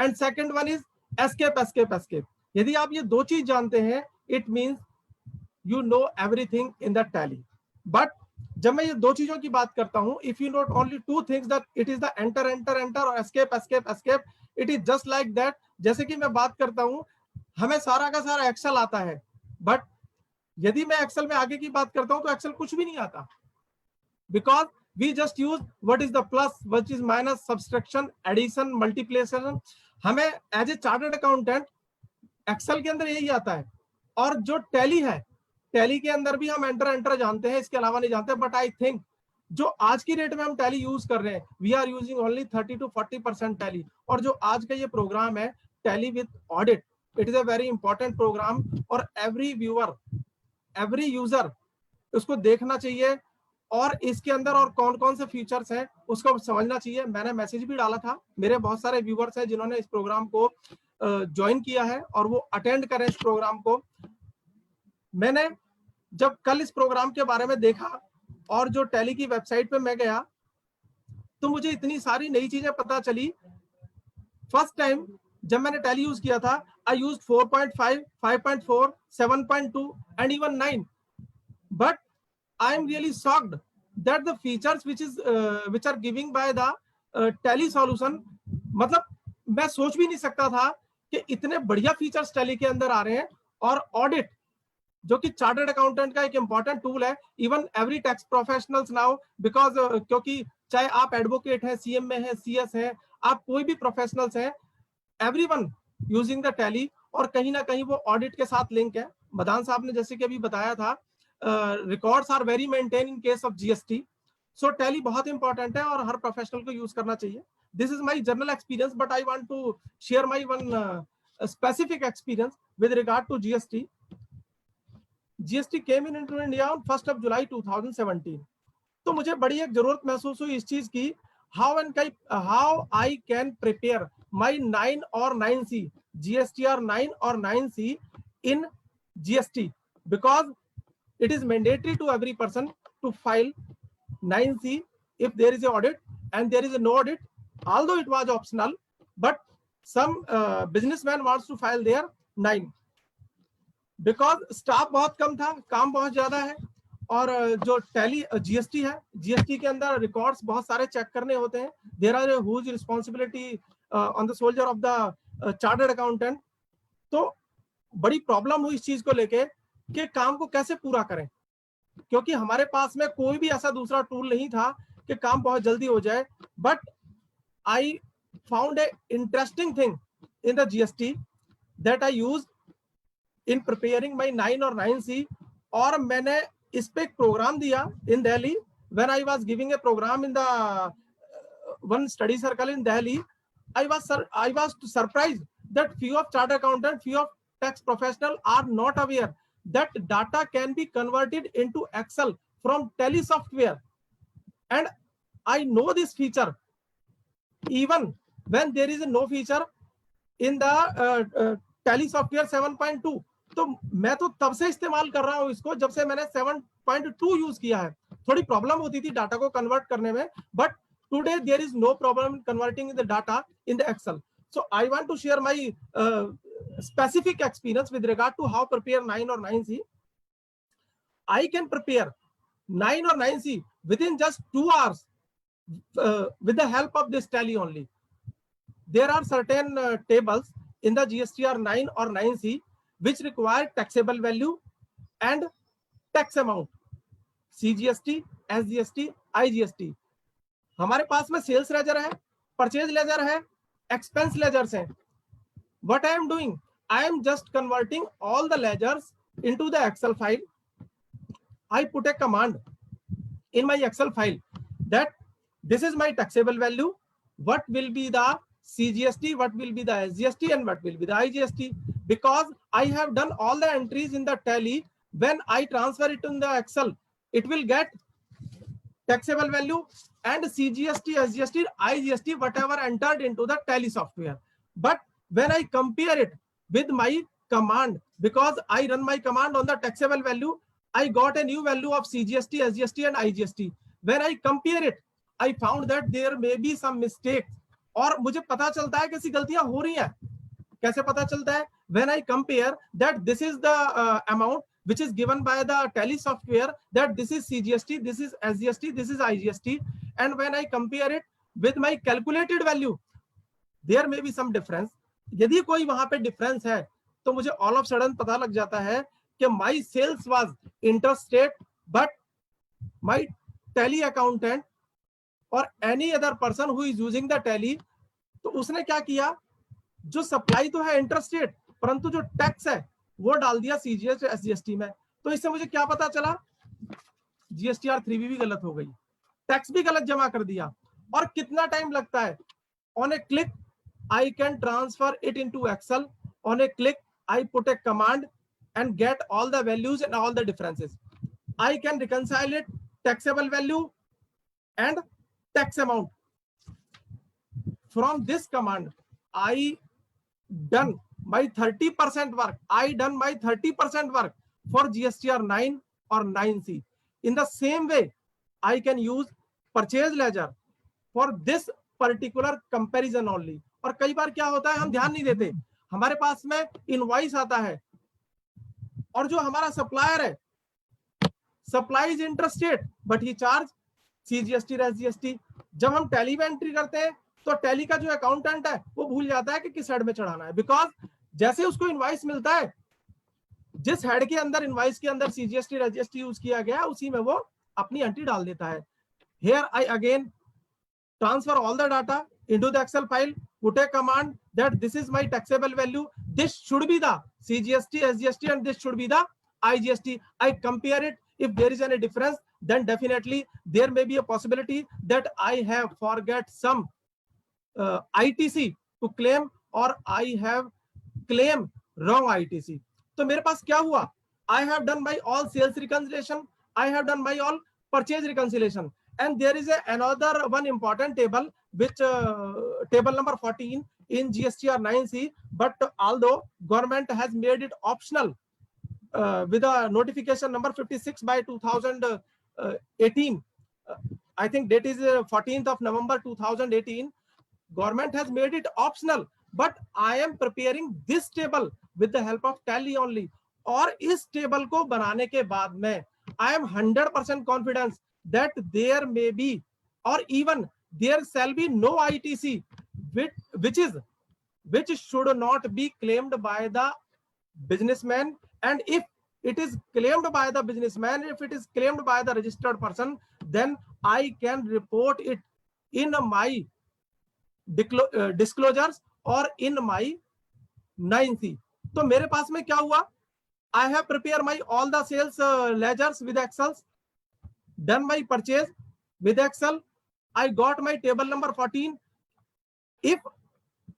And second one is escape escape escape. यदि आप ये दो चीज जानते हैं, it means you know everything in the Tally. But जब मैं ये दो चीजों की बात करता हूं, if you note only two things, that it is the enter enter enter और escape escape escape, it is just like that. जैसे कि मैं बात करता हूं, हमें सारा का सारा एक्सेल आता है, बट यदि मैं एक्सेल में आगे की बात करता हूं तो एक्सेल कुछ भी नहीं आता, because we just use what is the plus, what is minus, subtraction, addition, multiplication. हमें as a chartered accountant Excel के अंदर यही आता है। और जो टैली है, टैली के अंदर भी हम एंटर एंटर जानते हैं, इसके अलावा नहीं जानते। बट आई थिंक जो आज की डेट में हम टैली यूज कर रहे हैं, we are using only 30 to 40% Tally. और जो आज का ये प्रोग्राम है Tally with audit, it is a very important program, और एवरी व्यूअर, एवरी यूजर उसको देखना चाहिए, और इसके अंदर और कौन कौन से फीचर्स हैं उसको समझना चाहिए। मैंने मैसेज भी डाला था, मेरे बहुत सारे व्यूअर्स हैं जिन्होंने इस प्रोग्राम को ज्वाइन किया है और वो अटेंड करें इस प्रोग्राम को। मैंने जब कल इस प्रोग्राम के बारे में देखा और जो टैली की वेबसाइट पे मैं गया, तो मुझे इतनी सारी नई चीजें पता चली। फर्स्ट टाइम जब मैंने टैली यूज किया था, I use 4.5, 5.4, 7.2 and even 9, but I am really shocked that the features which are giving by the Tally solution, मतलब मैं सोच भी नहीं सकता था कि इतने बढ़िया फीचर्स टैली के अंदर आ रहे हैं। और ऑडिट, जो कि चार्टर्ड अकाउंटेंट का एक इंपॉर्टेंट टूल है, even every tax professionals now, because क्योंकि चाहे आप एडवोकेट हैं, सीएम में है, सीएस है, आप कोई भी प्रोफेशनल्स हैं, एवरीवन यूजिंग द टैली, और कहीं ना कहीं वो ऑडिट के साथ लिंक है। मदान साहब ने जैसे कि अभी बताया था, records are very maintain in case of GST. So Tally बहुत इंपॉर्टेंट है और हर प्रोफेशनल को यूज करना चाहिए। This is my general experience, but I want to share my one specific experience with regard to GST. GST came in into India on 1st of July 2017। तो मुझे बड़ी एक जरूरत महसूस हुई इस चीज की, how I can prepare my 9 और 9C, जीएसटीआर 9 और 9C in GST, because it is mandatory to every person to file 9C if there is a audit, and there is a no audit, although it was optional, but some businessman wants to file their 9, because staff बहुत कम था, काम बहुत ज्यादा है। और जो tally GST है, GST के अंदर रिकॉर्ड्स बहुत सारे चेक करने होते हैं। There are huge responsibility on the shoulder of the chartered accountant. तो बड़ी प्रॉब्लम हुई इस चीज को लेके कि काम को कैसे पूरा करें, क्योंकि हमारे पास में कोई भी ऐसा दूसरा टूल नहीं था कि काम बहुत जल्दी हो जाए। But I found a interesting thing in the GST that I use in preparing my 9 और 9C, और मैंने इस पे एक प्रोग्राम दिया in Delhi. When I was giving a program in the one study circle in Delhi, I was surprised that few of chartered accountants, few of tax professionals are not aware that data can be converted into Excel from Tally software. And I know this feature even when there is no feature in the Tally software 7.2. तो मैं तो तब से इस्तेमाल कर रहा हूं इसको जब से मैंने 7.2 यूज किया है। थोड़ी प्रॉब्लम होती थी डाटा को कन्वर्ट करने में, but today there is no problem in converting the data in the Excel. So I want to share my specific experience with regard to how prepare 9 or 9C. I can prepare 9 or 9C within just 2 hours with the help of this Tally only. There are certain tables in the GSTR 9 or 9C which require taxable value and tax amount, CGST, SGST, IGST. हमारे पास में sales laser है, purchase laser है, expense ledgers हैं। What I am doing, I am just converting all the ledgers into the Excel file. I put a command in my Excel file that this is my taxable value, what will be the CGST, what will be the SGST, and what will be the IGST. Because I have done all the entries in the Tally, when I transfer it in the Excel, it will get taxable value and CGST, SGST, IGST, whatever entered into the Tally software. But when I compare it with my command, because I run my command on the taxable value, I got a new value of CGST, SGST, and IGST. When I compare it, I found that there may be some mistakes और मुझे पता चलता है कैसी गलतियां हो रही हैं। कैसे पता चलता है? when I compare that this is the amount which is given by the tally software, that this is CGST, this is SGST, this is IGST, and when I compare it with my calculated value, there may be some difference. यदि कोई वहां पे difference है तो मुझे all of sudden पता लग जाता है कि my sales was interstate, but my Tally accountant और any other person who is using the Tally, तो उसने क्या किया, जो सप्लाई तो है इंटरस्टेट, परंतु जो टैक्स है वो डाल दिया सीजीएसटी एसजीएसटी में। तो इससे मुझे क्या पता चला, जीएसटीआर 3B भी गलत हो गई, टैक्स भी गलत जमा कर दिया। और कितना टाइम लगता है? On A click I can transfer it into Excel. On a click, I put a command and get all the values and all the differences. I can reconcile it, taxable value and tax amount. From this command, I done my 30% work. I done my 30% work for GSTR 9 or 9C. In the same way, I can use purchase ledger for this particular comparison only. और कई बार क्या होता है, हम ध्यान नहीं देते, हमारे पास में इनवॉइस आता है और जो हमारा सप्लायर है, supply is interstate but he charge CGST SGST. जब हम टैली में एंट्री करते हैं तो टैली का जो अकाउंटेंट है वो भूल जाता है कि किस हेड में चढ़ाना है, बिकॉज जैसे उसको इनवॉइस मिलता है, जिस हेड के अंदर इनवॉइस के अंदर सीजीएसटी एसजीएसटी यूज किया गया उसी में वो अपनी एंट्री डाल देता है। Here I again transfer all the data into the Excel file, put a command that this is my taxable value, this should be the CGST, SGST, and this should be the IGST. I compare it. If there is any difference, then definitely there may be a possibility that I have forget some ITC to claim, or I have claim wrong ITC. तो मेरे पास क्या हुआ? I have done my all sales reconciliation, I have done my all purchase reconciliation, and there is another one important table, which table number 14 in GSTR 9C, but although government has made it optional with a notification number 56 by 2018, I think date is 14th of November 2018, government has made it optional, but I am preparing this table with the help of tally only. और इस table को बनाने के बाद में I am 100% confidence that there may be, or even there shall be no ITC which should not be claimed by the businessman. And if it is claimed by the businessman, if it is claimed by the registered person, then I can report it in my disclosures or in my 9C. तो मेरे पास में क्या हुआ? I have prepared my all the sales ledgers with Excel, done my purchase with Excel. I got my table number 14. If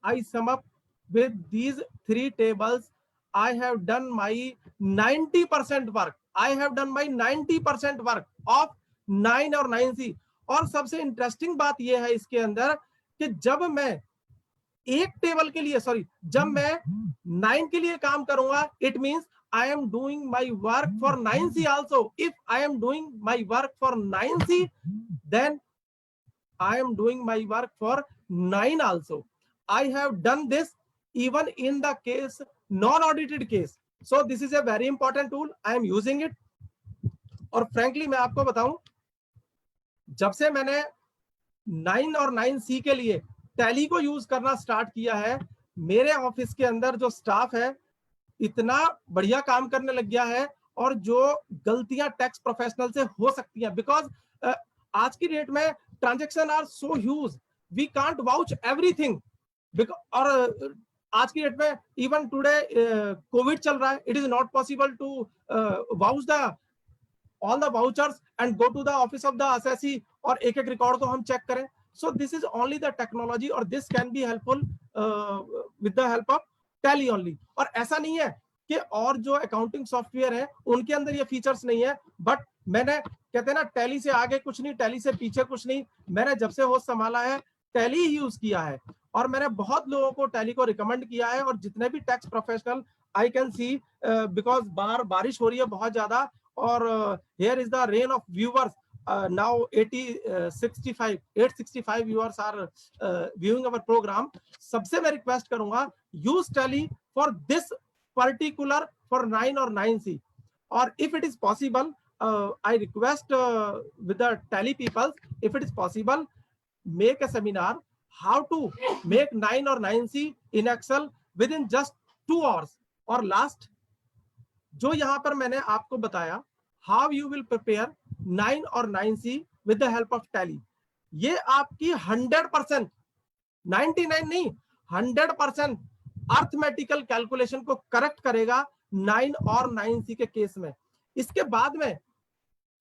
I sum up with these three tables, I have done my 90% work. I have done my 90% work of 9 और 9C. और सबसे interesting बात यह है इसके अंदर कि जब मैं एक टेबल के लिए, जब मैं 9 के लिए काम करूंगा, it means I am doing my work for 9C also. If I am doing my work for 9C, then I am doing my work for 9 also. I have done this even in the case, non-audited case. So this is a very important tool. I am using it. और frankly मैं आपको बताऊं, जब से मैंने 9 और 9C के लिए टैली को यूज करना स्टार्ट किया है, मेरे ऑफिस के अंदर जो स्टाफ है इतना बढ़िया काम करने लग गया है, और जो गलतियां टैक्स प्रोफेशनल से हो सकती हैं, बिकॉज आज की डेट में transaction are so huge, we can't vouch everything. और आज की डेट में इवन टुडे कोविड चल रहा है, it is not possible to vouch the all the vouchers and go to the office of the assessee और एक एक रिकॉर्ड को हम चेक करें। So this is only the technology, or this can be helpful with the help of tally only. और ऐसा नहीं है कि और जो अकाउंटिंग सॉफ्टवेयर है उनके अंदर ये फीचर्स नहीं है, बट मैंने कहते हैं ना, टैली से आगे कुछ नहीं, टैली से पीछे कुछ नहीं। मैंने जब से होश संभाला है टैली ही यूज किया है, और मैंने बहुत लोगों को टैली को रिकमेंड किया है। और जितने भी tax professional I can see, because बाहर बारिश हो रही है बहुत ज्यादा, और here is the rain of viewers, now 865 viewers are viewing our program. सबसे मैं रिक्वेस्ट करूंगा, use Tally for this particular for 9 or 9C, or if it is possible, I request with the Tally people, if it is possible, make a seminar how to make 9 or 9C in Excel within just 2 hours. और last जो यहां पर मैंने आपको बताया, how you will prepare 9 और 9C with the help of tally, ये आपकी 100%, 99 नहीं 100% अर्थमेटिकल कैलकुलेशन को करेक्ट करेगा 9 और 9C के केस में. इसके बाद में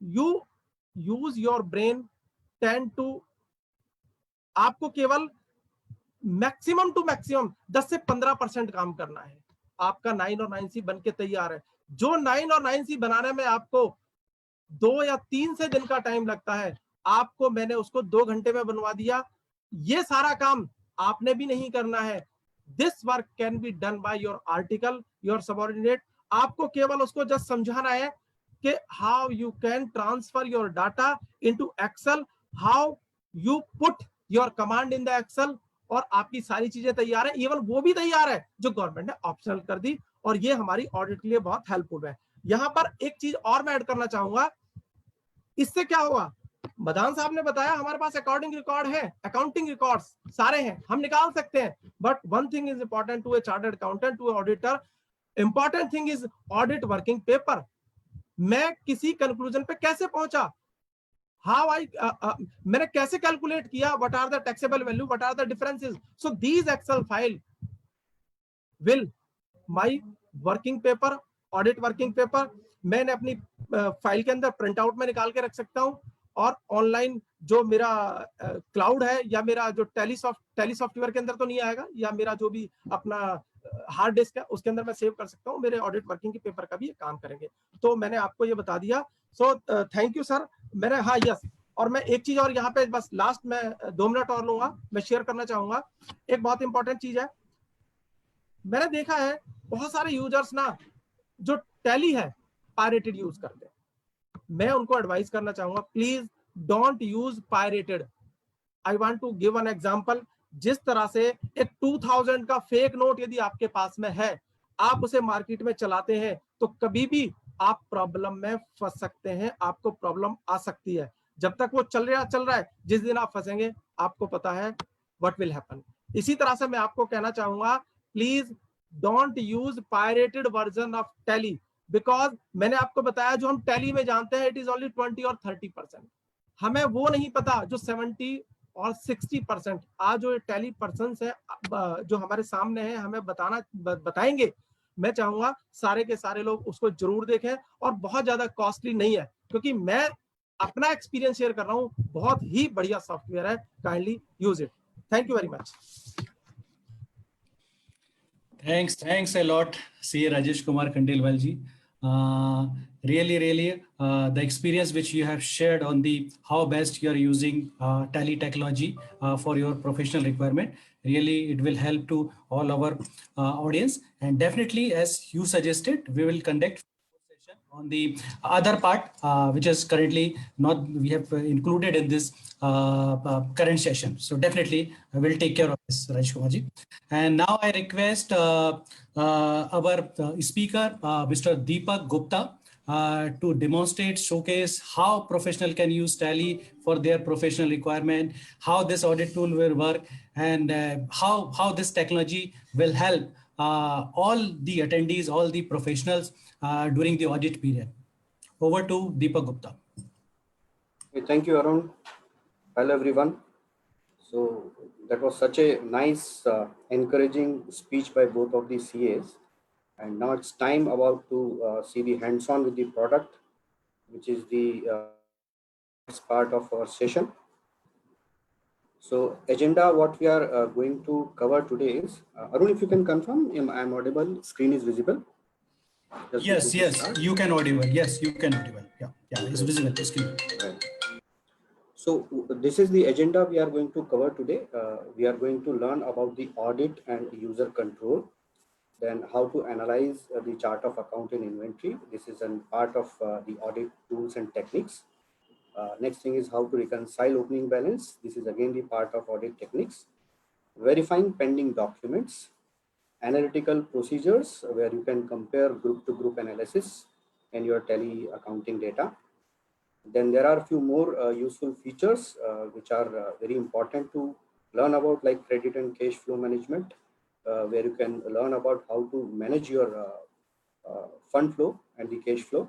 you use your brain 10 to, आपको केवल मैक्सिमम टू मैक्सिमम 10 से 15% काम करना है. आपका 9 और 9C बन के तैयार है. जो 9 और 9C बनाने में आपको 2 या 3 से दिन का टाइम लगता है, आपको मैंने उसको 2 घंटे में बनवा दिया. ये सारा काम आपने भी नहीं करना है. This work can be done by your article, your subordinate. आपको केवल उसको जस्ट समझाना है कि how you can transfer your data into Excel, how you put your command in the Excel, और आपकी सारी चीजें तैयार है. इवन वो भी तैयार है जो गवर्नमेंट ने ऑप्शनल कर दी, और ये हमारी ऑडिट के लिए बहुत हेल्पफुल है. यहां पर एक चीज और मैं ऐड करना चाहूंगा. इससे क्या होगा, मदान साहब ने बताया हमारे पास अकाउंटिंग रिकॉर्ड है, अकाउंटिंग रिकॉर्ड्स सारे हैं, हम निकाल सकते हैं. But one thing is important to a chartered accountant, to a auditor, important thing is audit working paper. मैं किसी कंक्लूजन पे कैसे पहुंचा, how मैंने कैसे कैलकुलेट किया, what are the taxable value, what are the differences. So these Excel file will my working paper, audit working paper, मैंने अपनी फाइल के अंदर प्रिंट आउट में निकाल के रख सकता हूं, और ऑनलाइन जो मेरा क्लाउड है, या मेरा जो टैली सॉफ्टवेयर के अंदर तो नहीं आएगा, या मेरा जो भी अपना हार्ड डिस्क है उसके अंदर मैं सेव कर सकता हूं. मेरे ऑडिट वर्किंग के पेपर का भी ये काम करेंगे. तो मैंने आपको ये बता दिया. So thank you sir. मैंने, हाँ यस, और मैं एक चीज और यहाँ पे बस लास्ट में 2 मिनट और लूंगा, मैं शेयर करना चाहूंगा. एक बहुत इंपॉर्टेंट चीज है, मैंने देखा है बहुत सारे यूजर्स ना जो टैली है पायरेटेड यूज करते हैं. मैं उनको एडवाइस करना चाहूंगा, please don't use pirated. I want to give an example. जिस तरह से एक 2000 का फेक नोट यदि आपके पास में है, आप उसे मार्केट में चलाते हैं, तो कभी भी आप प्रॉब्लम में फंस सकते हैं, आपको प्रॉब्लम आ सकती है. जब तक वो चल रहा है, जिस दिन आप फंसेंगे आपको पता है व्हाट विल हैपन. इसी तरह से मैं आपको कहना चाहूंगा, please don't use pirated version of tally, because मैंने आपको बताया जो हम टैली में जानते हैं इट इज ओनली 20 और 30%. हमें वो नहीं पता जो 70 और 60% आज जो टैली पर्सन्स है जो हमारे सामने है हमें बताएंगे. मैं चाहूंगा सारे के सारे लोग उसको जरूर देखें, और बहुत ज्यादा कॉस्टली नहीं है, क्योंकि मैं अपना एक्सपीरियंस शेयर कर रहा हूं. बहुत ही बढ़िया सॉफ्टवेयर है, kindly use it. Thank you very much. Thanks a lot, CA Rajesh Kumar Khandelwal ji. Really, the experience which you have shared on the how best you are using Tally technology for your professional requirement. Really, it will help to all our audience. And definitely, as you suggested, we will conduct on the other part, which is currently not we have included in this current session. So definitely I will take care of this, Rajesh Kumar ji. And now I request our speaker, Mr. Deepak Gupta, to demonstrate, showcase how professional can use Tally for their professional requirement, how this audit tool will work, and how this technology will help all the attendees, all the professionals during the audit period. Over to Deepak Gupta. Thank you, Arun. Hello, everyone. So that was such a nice, encouraging speech by both of the CAs. And now it's time about to see the hands-on with the product, which is the next part of our session. So agenda, what we are going to cover today is, Arun, if you can confirm, I'm audible, screen is visible. Yes, you can audible. Yes, you can audible. Yeah, it's visible. Right. So this is the agenda we are going to cover today. We are going to learn about the audit and user control, then how to analyze the chart of account and inventory. This is a part of the audit tools and techniques. Next thing is how to reconcile opening balance. This is again the part of audit techniques. Verifying pending documents, analytical procedures where you can compare group to group analysis in your tally accounting data. Then there are a few more useful features which are very important to learn about, like credit and cash flow management, where you can learn about how to manage your fund flow and the cash flow.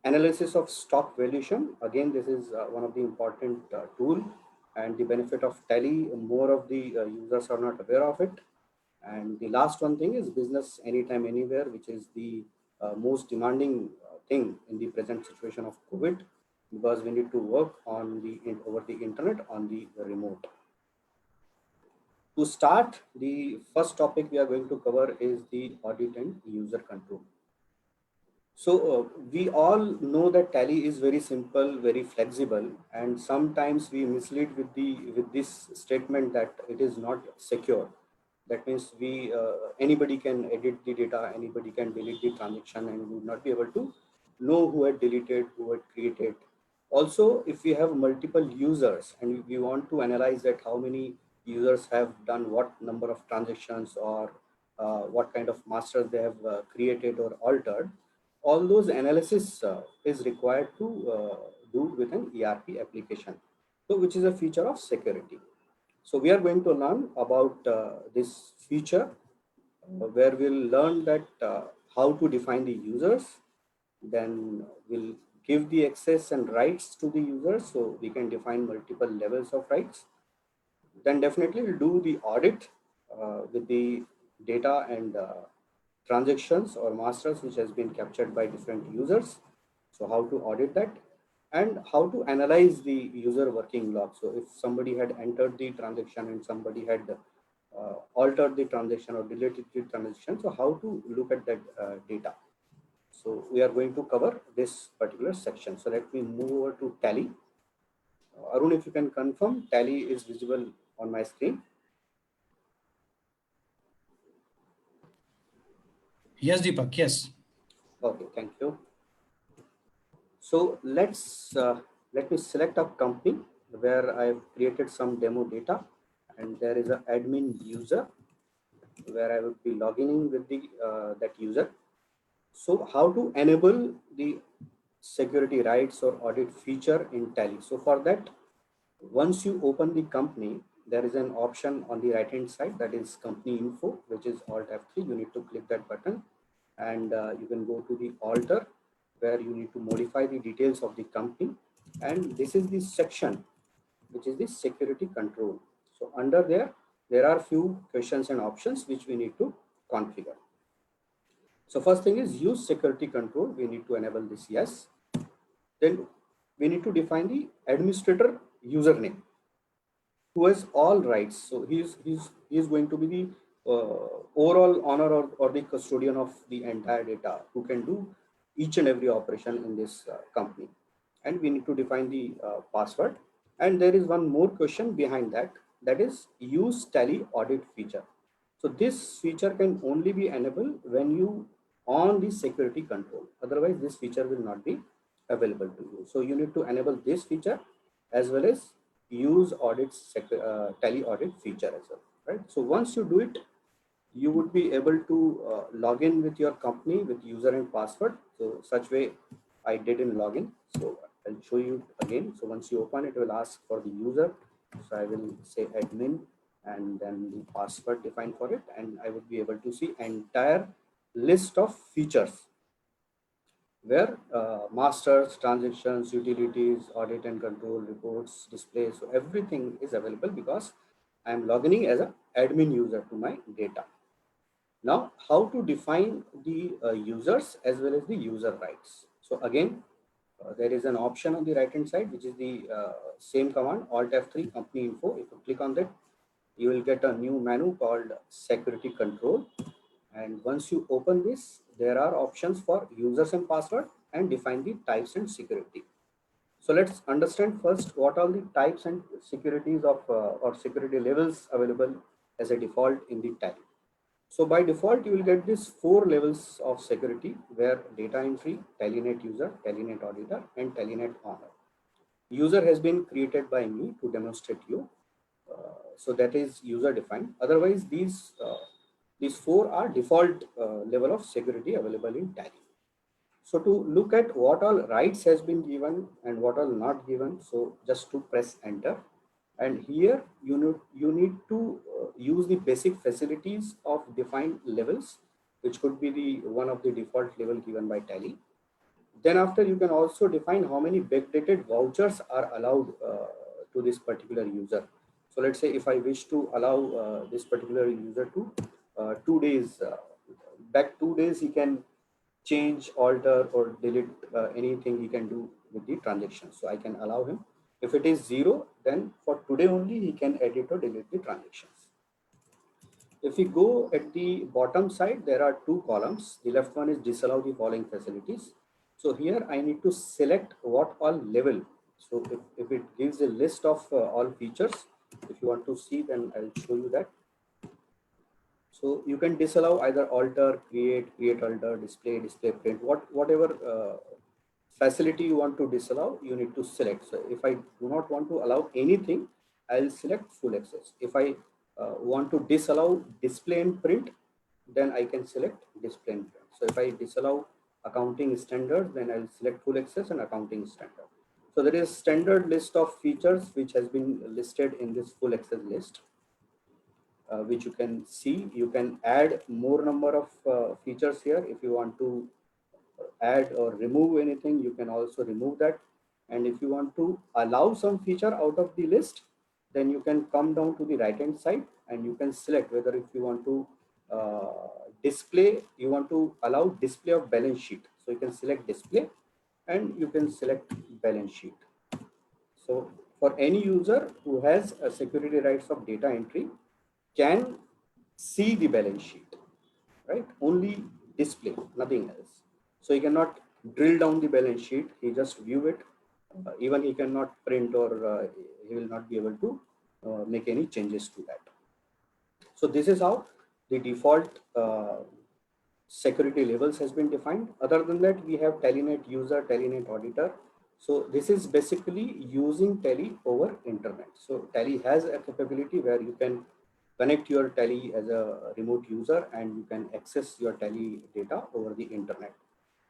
Analysis of stock valuation. Again, this is one of the important tool, and the benefit of tally, more of the users are not aware of it. And the last one thing is business anytime, anywhere, which is the most demanding thing in the present situation of COVID, because we need to work on over the internet on the remote. To start, the first topic we are going to cover is the audit and user control. So we all know that tally is very simple, very flexible, and sometimes we mislead with this statement that it is not secure. That means anybody can edit the data, anybody can delete the transaction, and we will not be able to know who had deleted, who had created. Also, if we have multiple users and we want to analyze that how many users have done what number of transactions, or what kind of masters they have created or altered, all those analysis is required to do with an ERP application, so which is a feature of security. So we are going to learn about this feature, where we'll learn that how to define the users, then we'll give the access and rights to the users, so we can define multiple levels of rights. Then definitely we'll do the audit with the data and transactions or masters which has been captured by different users. So how to audit that, and how to analyze the user working log. So if somebody had entered the transaction and somebody had altered the transaction or deleted the transaction, so how to look at that data. So we are going to cover this particular section. So let me move over to tally. Arun, if you can confirm, tally is visible on my screen. Yes, Deepak, yes. Okay, thank you. So let me select a company where I've created some demo data, and there is an admin user where I would be logging in with the that user. So how to enable the security rights or audit feature in Tally? So for that, once you open the company, there is an option on the right hand side, that is company info, which is Alt F3. You need to click that button, and you can go to the alter, where you need to modify the details of the company. And this is the section which is the security control. So under there are few questions and options which we need to configure. So first thing is use security control. We need to enable this, yes. Then we need to define the administrator username who has all rights. So he is going to be the overall owner or the custodian of the entire data, who can do each and every operation in this company. And we need to define the password. And there is one more question behind that, that is use Tally audit feature. So this feature can only be enabled when you on the security control. Otherwise, this feature will not be available to you. So you need to enable this feature as well as use Tally audit feature as well, right? So once you do it, you would be able to log in with your company with user and password. So such way I did in login. So I'll show you again. So once you open it, will ask for the user. So I will say admin and then the password defined for it, and I would be able to see entire list of features where masters, transactions, utilities, audit and control, reports, display. So everything is available because I am logging in as an admin user to my data. Now, how to define the users as well as the user rights? So again, there is an option on the right hand side, which is the same command, Alt F3 company info. If you click on that, you will get a new menu called security control. And once you open this, there are options for users and password and define the types and security. So let's understand first what are the types and securities of or security levels available as a default in the Tally. So by default, you will get these 4 levels of security, where data entry, Tallynet user, Tallynet auditor, and Tallynet owner. User has been created by me to demonstrate you. So that is user defined. Otherwise, these four are default level of security available in Tally. So to look at what all rights has been given and what all not given, so just to press enter, and here you need to use the basic facilities of defined levels, which could be the one of the default level given by Tally. Then after, you can also define how many backdated vouchers are allowed to this particular user. So let's say if I wish to allow this particular user to 2 days, back 2 days, he can change, alter, or delete anything he can do with the transaction. So I can allow him. If it is 0, then for today only he can edit or delete the transactions. If we go at the bottom side, there are two columns. The left one is disallow the following facilities. So here I need to select what all level. So if it gives a list of all features, if you want to see, then I'll show you that. So you can disallow either alter, create, alter, display, print, whatever facility you want to disallow, you need to select. So if I do not want to allow anything, I'll select full access. If I want to disallow display and print, then I can select display and print. So if I disallow accounting standard, then I'll select full access and accounting standard. So there is standard list of features which has been listed in this full access list. Which you can see. You can add more number of features here. If you want to add or remove anything, you can also remove that. And if you want to allow some feature out of the list, then you can come down to the right hand side and you can select whether if you want to display, you want to allow display of balance sheet. So you can select display and you can select balance sheet. So for any user who has a security rights of data entry, can see the balance sheet, right? Only display, nothing else. So he cannot drill down the balance sheet, he just view it. Even he cannot print or he will not be able to make any changes to that. So this is how the default security levels has been defined. Other than that, we have Tellynet user, Tellynet auditor. So this is basically using Tally over internet. So Tally has a capability where you can connect your Tally as a remote user and you can access your Tally data over the internet.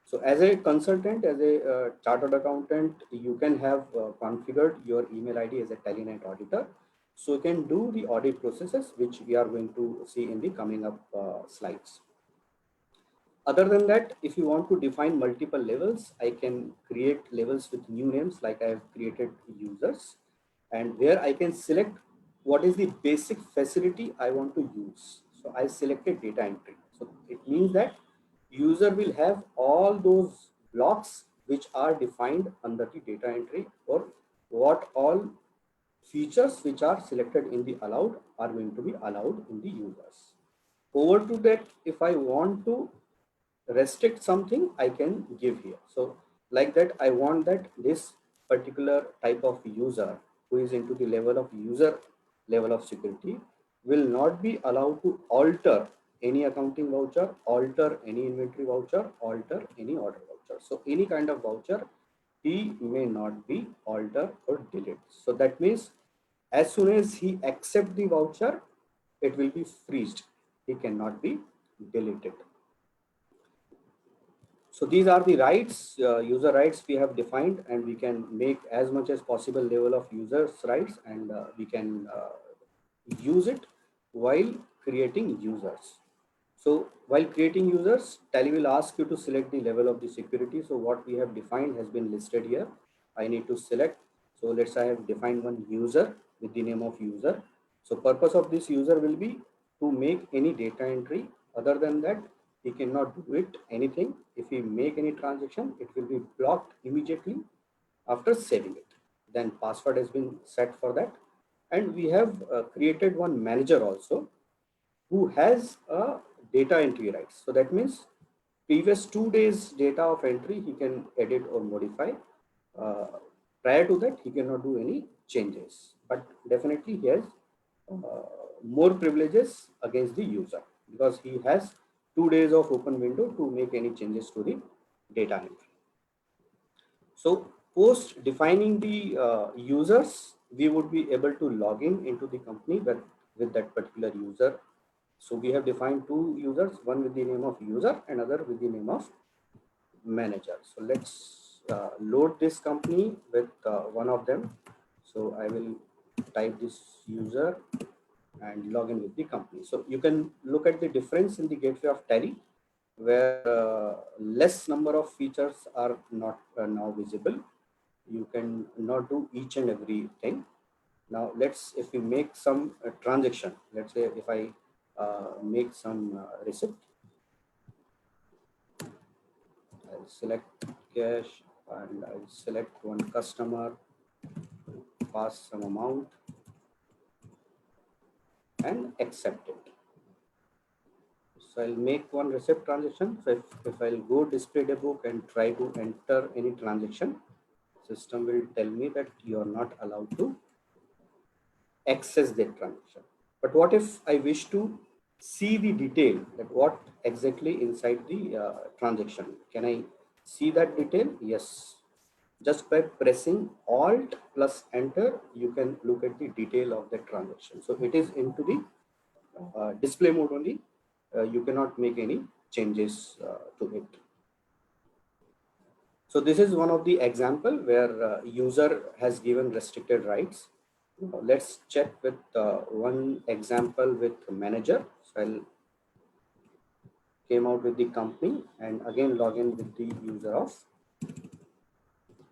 So as a consultant, as a chartered accountant, you can have configured your email ID as a Tellynet auditor. So you can do the audit processes, which we are going to see in the coming up slides. Other than that, if you want to define multiple levels, I can create levels with new names like I have created users, and where I can select what is the basic facility I want to use. So I selected data entry. So it means that user will have all those blocks which are defined under the data entry, or what all features which are selected in the allowed are going to be allowed in the users. Over to that, if I want to restrict something, I can give here. So like that, I want that this particular type of user who is into the level of user level of security will not be allowed to alter any accounting voucher, alter any inventory voucher, alter any order voucher. So any kind of voucher, he may not be alter or delete. So that means as soon as he accepts the voucher, it will be freezed. He cannot be deleted. So these are the rights, user rights we have defined, and we can make as much as possible level of users rights, and we can use it while creating users. So while creating users, Tally will ask you to select the level of the security. So what we have defined has been listed here. I need to select. So let's say I have defined one user with the name of user. So purpose of this user will be to make any data entry. Other than that, he cannot do it anything. If he make any transaction, it will be blocked immediately after saving it. Then password has been set for that. And we have created one manager also who has a data entry rights. So that means previous 2 days data of entry, he can edit or modify. Prior to that, he cannot do any changes, but definitely he has more privileges against the user because he has 2 days of open window to make any changes to the data entry. So post defining the users, we would be able to log in into the company with that particular user. So we have defined two users, one with the name of user, another with the name of manager. So let's load this company with one of them. So I will type this user and log in with the company. So you can look at the difference in the gateway of Tally, where less number of features are not now visible. You can not do each and every thing. Now if we make some transaction, let's say if I make some receipt, I'll select cash and I'll select one customer, pass some amount and accept it. So I'll make one receipt transaction. So if I'll go display debug and try to enter any transaction, system will tell me that you are not allowed to access that transaction. But what if I wish to see the detail, that what exactly inside the transaction? Can I see that detail? Yes. Just by pressing Alt plus Enter, you can look at the detail of the transaction. So it is into the display mode only. You cannot make any changes to it. So this is one of the example where user has given restricted rights. Let's check with one example with manager. So I'll came out with the company and again log in with the user of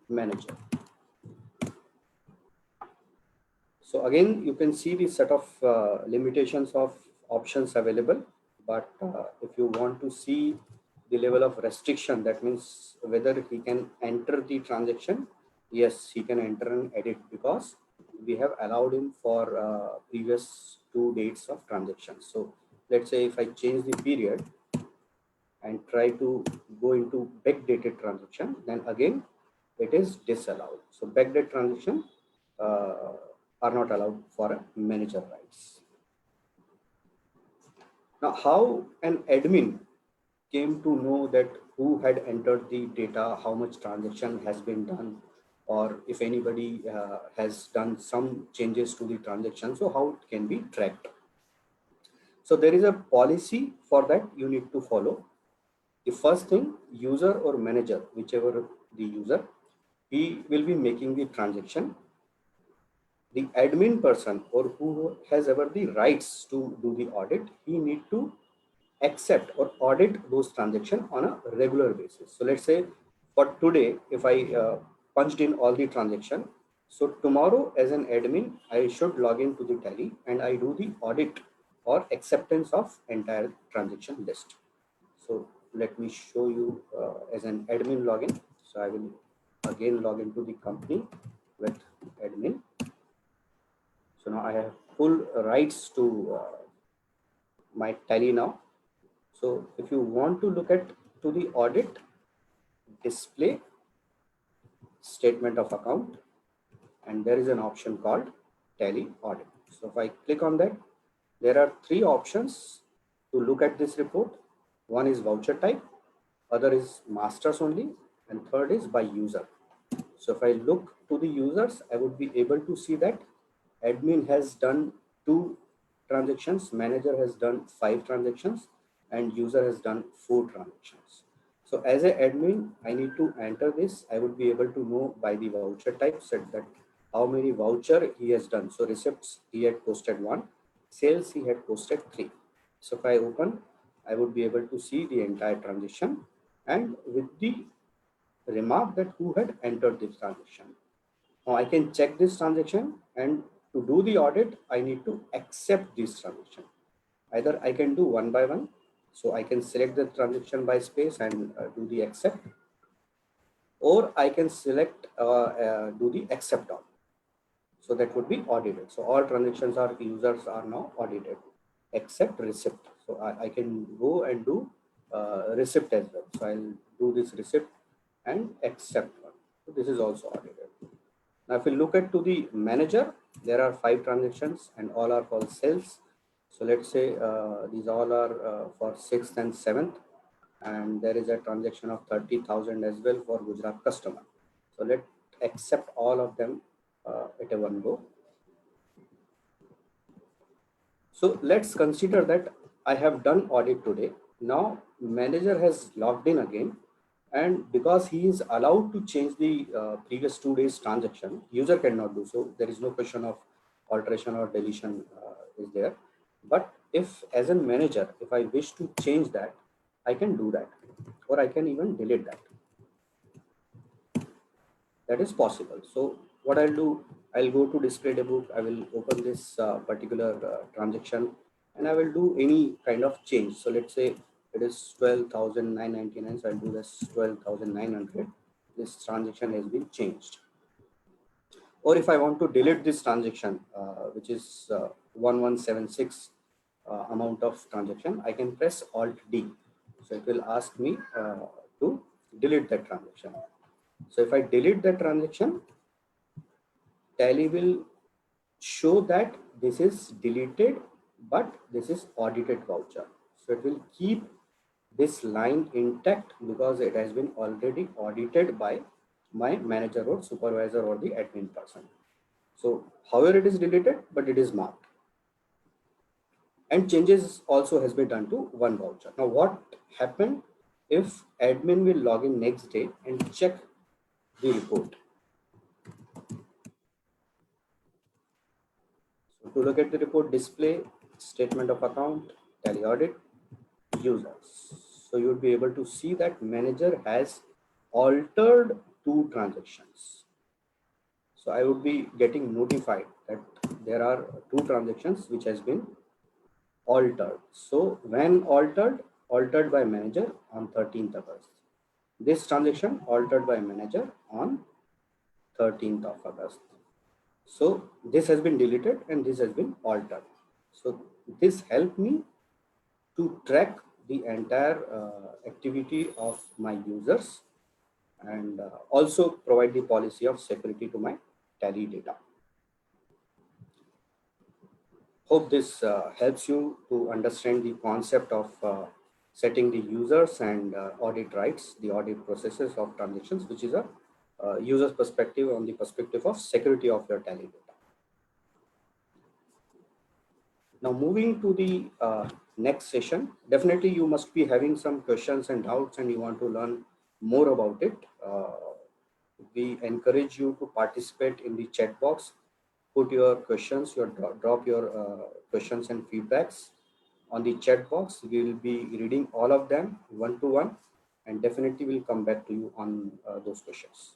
manager. So again, you can see the set of limitations of options available. But if you want to see the level of restriction, that means whether he can enter the transaction, yes, he can enter and edit, because we have allowed him for previous 2 dates of transactions. So let's say if I change the period and try to go into backdated transaction, then again it is disallowed. So backdated transaction are not allowed for a manager rights. Now, how an admin came to know that who had entered the data, how much transaction has been done, or if anybody has done some changes to the transaction, so how it can be tracked. So there is a policy for that you need to follow. The first thing, user or manager, whichever the user, he will be making the transaction. The admin person or who has ever the rights to do the audit, he need to accept or audit those transactions on a regular basis. So let's say for today, if I punched in all the transaction, so tomorrow as an admin, I should log into the Tally and I do the audit or acceptance of entire transaction list. So let me show you as an admin login. So I will again log into the company with admin. So now I have full rights to my Tally now. So if you want to look at to the audit, display statement of account, and there is an option called Tally audit. So if I click on that, there are 3 options to look at this report. One is voucher type, other is masters only, and third is by user. So if I look to the users, I would be able to see that admin has done 2 transactions, manager has done 5 transactions, and user has done 4 transactions. So as an admin, I need to enter this. I would be able to know by the voucher type set that how many voucher he has done. So receipts, he had posted 1, sales, he had posted 3. So if I open, I would be able to see the entire transaction and with the remark that who had entered this transaction. Now I can check this transaction, and to do the audit, I need to accept this transaction. Either I can do one by one, so I can select the transaction by space and do the accept, or I can select do the accept all. So that would be audited. So all transactions are users are now audited, except receipt. So I can go and do receipt as well. So I'll do this receipt and accept one. So this is also audited. Now, if we look at to the manager, there are 5 transactions and all are for sales. So let's say these all are for 6th and 7th, and there is a transaction of 30,000 as well for Gujarat customer. So let accept all of them at a one go. So let's consider that I have done audit today. Now manager has logged in again, and because he is allowed to change the previous 2 days transaction, user cannot do so. There is no question of alteration or deletion is there. But if as a manager, if I wish to change that, I can do that, or I can even delete that. That is possible. So what I'll do, I'll go to display debug. I will open this particular transaction, and I will do any kind of change. So let's say it is 12,999. So I'll do this 12,900. This transaction has been changed. Or if I want to delete this transaction, which is 1176 amount of transaction, I can press Alt D. So it will ask me to delete that transaction. So if I delete that transaction, Tally will show that this is deleted, but this is audited voucher. So it will keep this line intact because it has been already audited by my manager or supervisor or the admin person. So however it is deleted, but it is marked. And changes also has been done to one voucher. Now what happened if admin will log in next day and check the report? So to look at the report, display, statement of account, Tally audit, users. So you would be able to see that manager has altered 2 transactions. So I would be getting notified that there are 2 transactions which has been altered. So when altered? Altered by manager on 13th August. This transaction altered by manager on 13th of August. So this has been deleted and this has been altered. So this helped me to track the entire activity of my users and also provide the policy of security to my Tally data. Hope this helps you to understand the concept of setting the users and audit rights, the audit processes of transactions, which is a user's perspective on the perspective of security of your Tally data. Now moving to the next session, definitely you must be having some questions and doubts and you want to learn more about it. We encourage you to participate in the chat box, put your questions, drop your questions and feedbacks on the chat box. We will be reading all of them one to one and definitely will come back to you on those questions.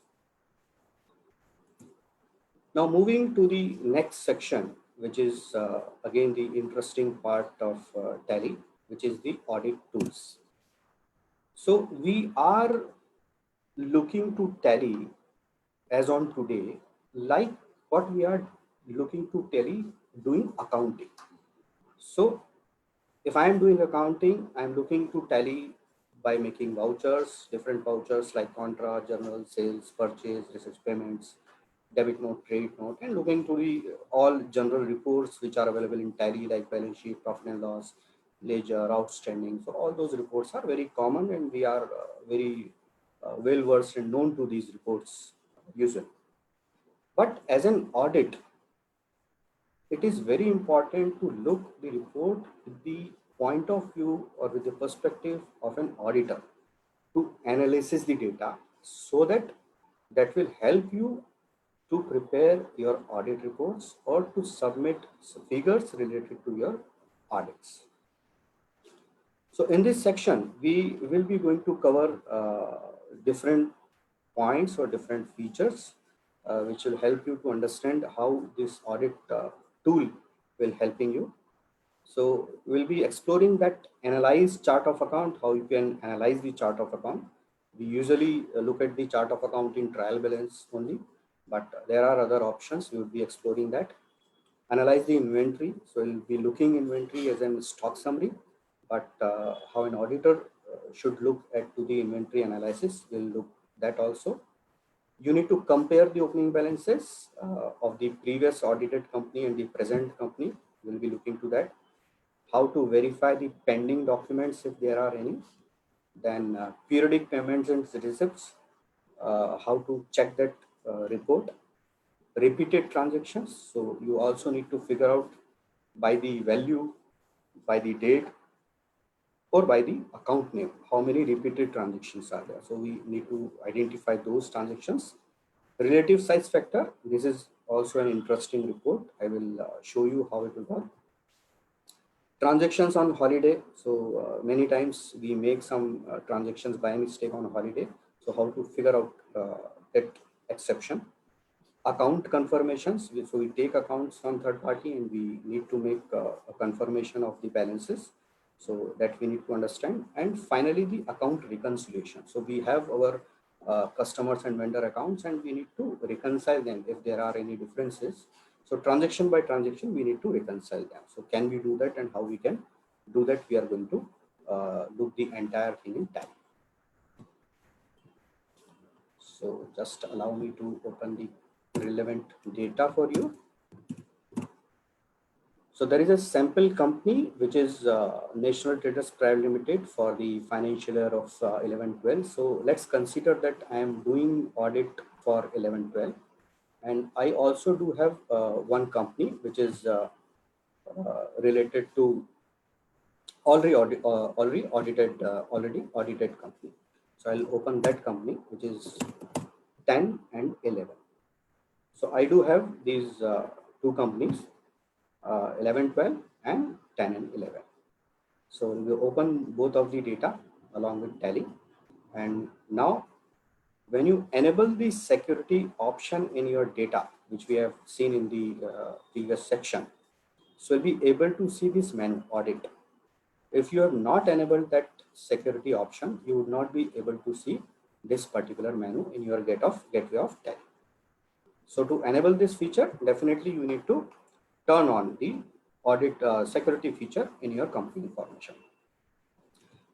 Now moving to the next section, which is again the interesting part of Tally, which is the audit tools. So we are looking to Tally as on today, like what we are looking to Tally doing accounting. So if I am doing accounting, I am looking to Tally by making vouchers, different vouchers like contra, journal, sales, purchase, receipt payments, debit note, credit note, and looking to the all general reports which are available in Tally like balance sheet, profit and loss, ledger, outstanding. So all those reports are very common and we are very well versed and known to these reports usually. But as an audit, it is very important to look the report with the point of view or with the perspective of an auditor to analyze the data so that will help you to prepare your audit reports or to submit figures related to your audits. So in this section, we will be going to cover different points or different features which will help you to understand how this audit tool will helping you. So we'll be exploring that analyze chart of account, how you can analyze the chart of account. We usually look at the chart of account in trial balance only, but there are other options. We will be exploring that. Analyze the inventory. So we'll be looking inventory as a stock summary, but how an auditor should look at to the inventory analysis, we'll look that also. You need to compare the opening balances of the previous audited company and the present company. We'll be looking to that. How to verify the pending documents if there are any. Then periodic payments and receipts. How to check that report repeated transactions. So you also need to figure out by the value, by the date, or by the account name, how many repeated transactions are there. So we need to identify those transactions. Relative size factor, this is also an interesting report. I will show you how it will work. Transactions on holiday. So many times we make some transactions by mistake on holiday. So how to figure out that exception. Account confirmations. So we take accounts from third party and we need to make a confirmation of the balances. So that we need to understand. And finally, the account reconciliation. So we have our customers and vendor accounts and we need to reconcile them if there are any differences. So transaction by transaction, we need to reconcile them. So can we do that and how we can do that? We are going to do the entire thing in Tally. So just allow me to open the relevant data for you. So there is a sample company which is National Traders Private Limited for the financial year of 11-12. So let's consider that I am doing audit for 11-12, and I also do have one company which is related to already audited company. So I'll open that company which is 10 and 11. So I do have these two companies, 11-12 and 10 and 11. So we open both of the data along with Tally, and now when you enable the security option in your data, which we have seen in the previous section, so you'll be able to see this menu audit. If you have not enabled that security option, you would not be able to see this particular menu in your gateway of Tally. So to enable this feature, definitely you need to turn on the audit security feature in your company information.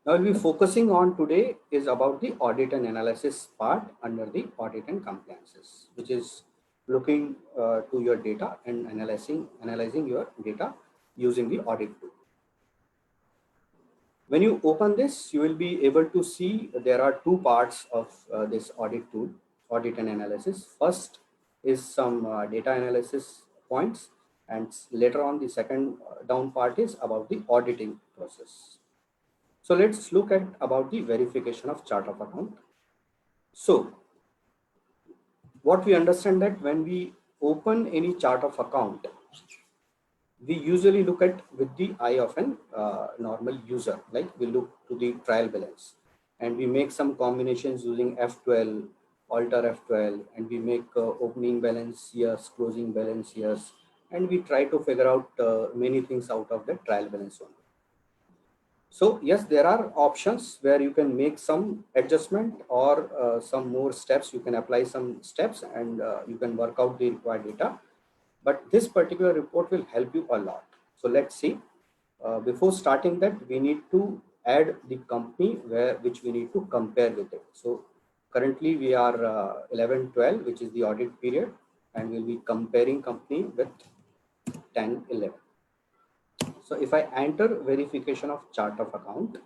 Now we'll be focusing on today is about the audit and analysis part under the audit and compliances, which is looking to your data and analyzing your data using the audit tool. When you open this, you will be able to see there are two parts of this audit tool, audit and analysis. First is some data analysis points, and later on the second down part is about the auditing process. So let's look at about the verification of chart of account. So what we understand that when we open any chart of account, we usually look at with the eye of an normal user, like we look to the trial balance and we make some combinations using F12, alter F12, and we make opening balance years, closing balance years, and we try to figure out many things out of the trial balance only. So yes, there are options where you can make some adjustment or some more steps. You can apply some steps and you can work out the required data. But this particular report will help you a lot. So let's see. Before starting that, we need to add the company which we need to compare with it. So currently we are 11-12, which is the audit period, and we'll be comparing company with 10-11. So if I enter verification of chart of account,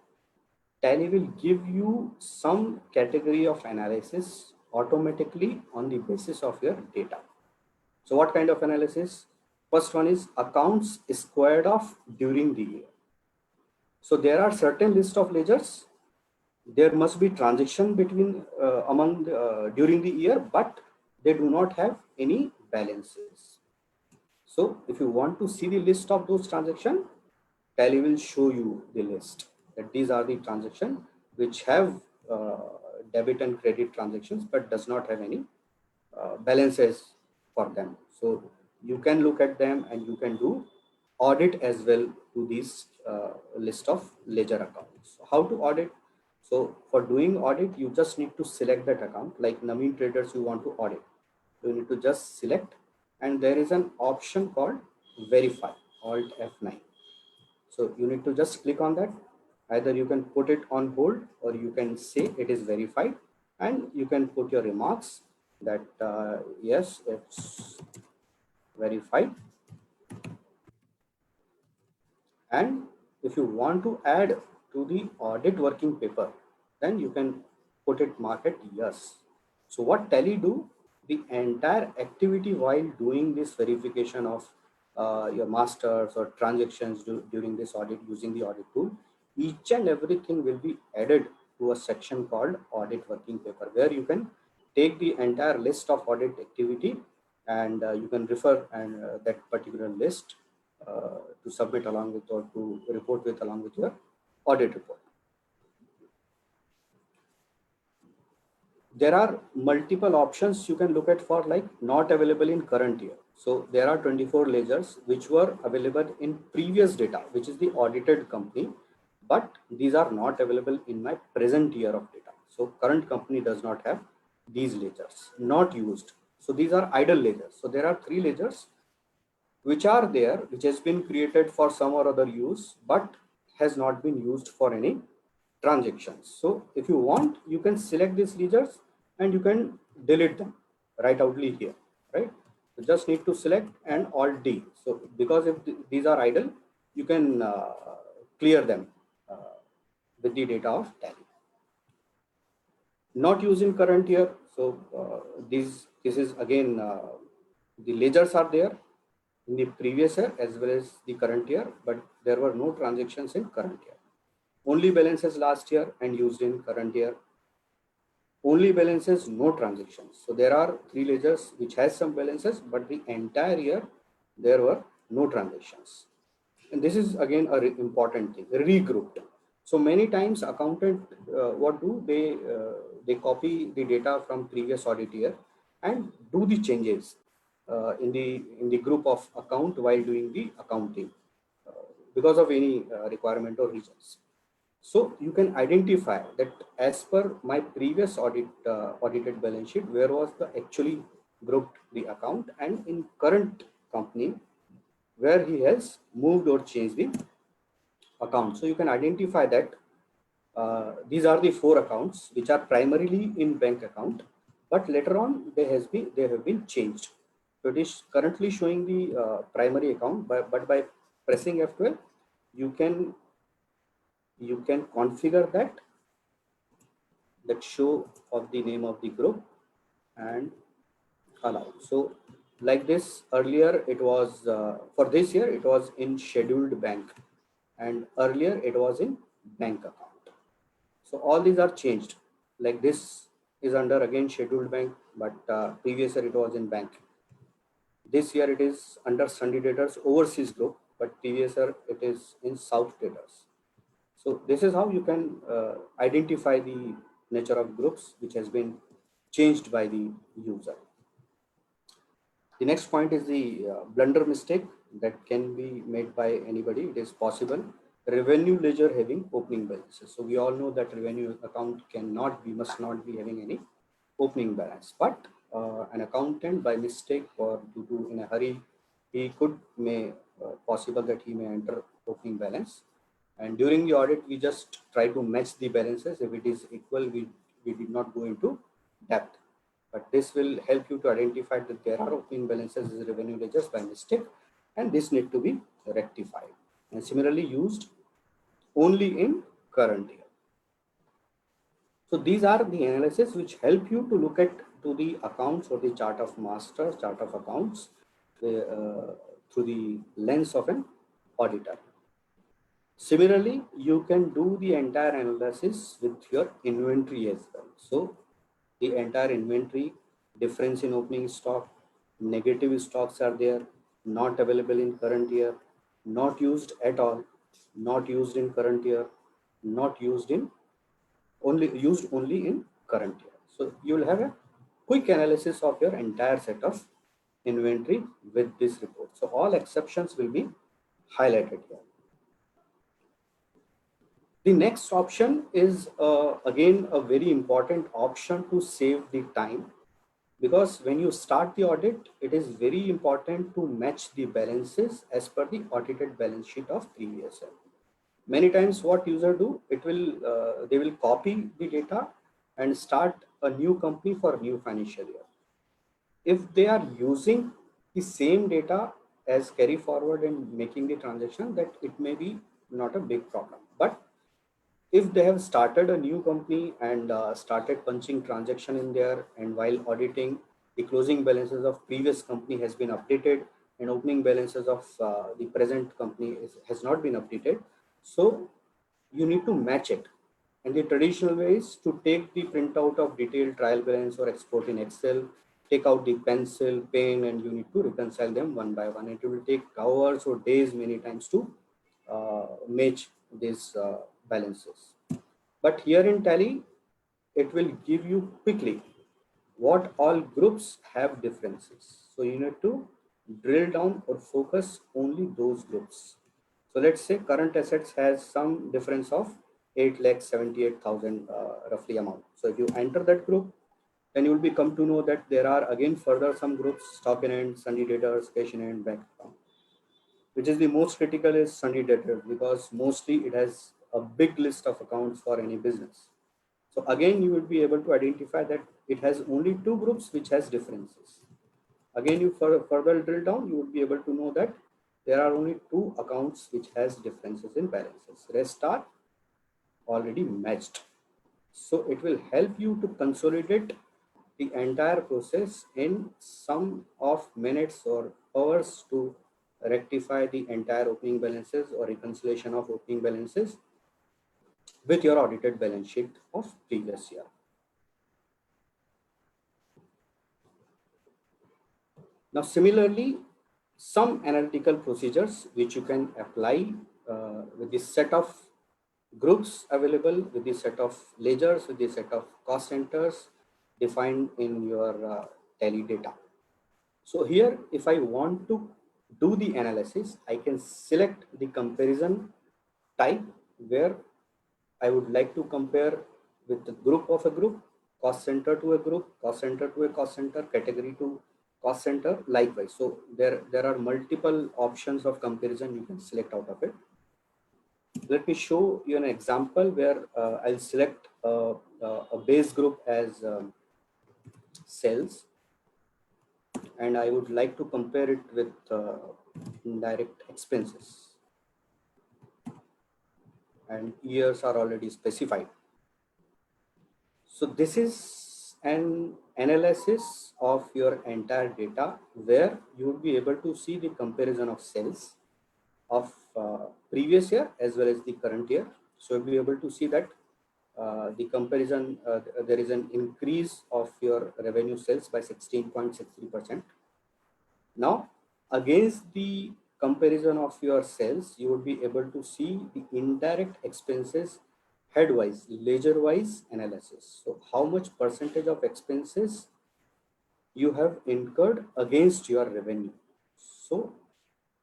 Tally will give you some category of analysis automatically on the basis of your data. So what kind of analysis? First one is accounts squared off during the year. So there are certain list of ledgers. There must be transaction between during the year, but they do not have any balances. So if you want to see the list of those transactions, Tally will show you the list that these are the transactions which have debit and credit transactions, but does not have any balances for them. So you can look at them and you can do audit as well to this list of ledger accounts. So how to audit? So for doing audit, you just need to select that account. Like Naveen Traders, you want to audit. You need to just select, and there is an option called verify, Alt F9. So you need to just click on that. Either you can put it on hold or you can say it is verified, and you can put your remarks that yes, it's verified. And if you want to add to the audit working paper, then you can put it mark it yes. So what Tally do, the entire activity while doing this verification of your masters or transactions during this audit using the audit tool, each and everything will be added to a section called audit working paper, where you can take the entire list of audit activity and you can refer and that particular list to submit along with or to report with along with your audit report. There are multiple options you can look at for like not available in current year. So there are 24 ledgers which were available in previous data, which is the audited company, but these are not available in my present year of data. So current company does not have these ledgers, not used. So these are idle ledgers. So there are 3 ledgers which are there, which has been created for some or other use, but has not been used for any transactions. So if you want, you can select these ledgers and you can delete them right outly here, right? You just need to select and Alt D. So because if these are idle, you can clear them with the data of Tally. Not used in current year. So this is again, the ledgers are there in the previous year as well as the current year, but there were no transactions in current year. Only balances last year and used in current year. Only balances, no transactions. So there are 3 ledgers which has some balances, but the entire year there were no transactions. And this is again a important thing, regrouped. So many times accountant what do they copy the data from previous audit year and do the changes in the group of account while doing the accounting because of any requirement or reasons. So you can identify that as per my previous audited balance sheet, where was the actually grouped the account, and in current company where he has moved or changed the account. So you can identify that these are the 4 accounts which are primarily in bank account, but later on they have been changed. So it is currently showing the primary account, but by pressing F12, you can configure that show of the name of the group and allow. So like this, earlier it was for this year it was in scheduled bank, and earlier it was in bank account. So all these are changed. Like this is under again scheduled bank, but previous year it was in bank. This year it is under Sunday Debtors overseas group, but previous year it is in South Debtors. So this is how you can identify the nature of groups which has been changed by the user. The next point is the blunder mistake that can be made by anybody. It is possible. Revenue ledger having opening balances. So we all know that revenue account must not be having any opening balance, but an accountant by mistake or due to in a hurry, he possible that he may enter opening balance. And during the audit, we just try to match the balances. If it is equal, we did not go into depth. But this will help you to identify that there are opening balances as revenue ledgers by mistake, and this need to be rectified. And similarly used only in current year. So these are the analysis which help you to look at to the accounts or the chart of master, chart of accounts through the lens of an auditor. Similarly, you can do the entire analysis with your inventory as well. So the entire inventory, difference in opening stock, negative stocks are there, not available in current year, not used at all, not used in current year, not used in used only in current year. So you will have a quick analysis of your entire set of inventory with this report. So all exceptions will be highlighted here. The next option is again a very important option to save the time, because when you start the audit, it is very important to match the balances as per the audited balance sheet of previous year. Many times what user do, they will copy the data and start a new company for new financial year. If they are using the same data as carry forward and making the transaction, that it may be not a big problem. But if they have started a new company and started punching transaction in there, and while auditing the closing balances of previous company has been updated and opening balances of the present company has not been updated. So you need to match it. And the traditional way is to take the printout of detailed trial balance or export in Excel, take out the pencil, pen, and you need to reconcile them one by one. It will take hours or days many times to match these balances. But here in Tally, it will give you quickly what all groups have differences. So you need to drill down or focus only those groups. So let's say current assets has some difference of 8,78,000 roughly amount. So if you enter that group, then you will become to know that there are again further some groups, stock in hand, sundry debtors, cash in hand, bank account. Which is the most critical is sundry debtors, because mostly it has a big list of accounts for any business. So again, you will be able to identify that it has only two groups which has differences. Again, you further drill down, you will be able to know that there are only two accounts which has differences in balances. Rest are already matched. So it will help you to consolidate the entire process in some of minutes or hours to rectify the entire opening balances or reconciliation of opening balances with your audited balance sheet of previous year. Now, similarly, some analytical procedures which you can apply with this set of groups available, with this set of ledgers, with this set of cost centers defined in your Tally data. So here, if I want to do the analysis, I can select the comparison type where I would like to compare with the group of a group, cost center to a group, cost center to a cost center, category to cost center, likewise. So there are multiple options of comparison you can select out of it. Let me show you an example where I'll select a base group as sales, and I would like to compare it with indirect expenses, and years are already specified. So this is an analysis of your entire data where you will be able to see the comparison of sales of previous year as well as the current year. So you'll be able to see that the comparison, there is an increase of your revenue sales by 16.63%. Now, against the comparison of your sales, you would be able to see the indirect expenses headwise, ledger-wise analysis. So how much percentage of expenses you have incurred against your revenue. So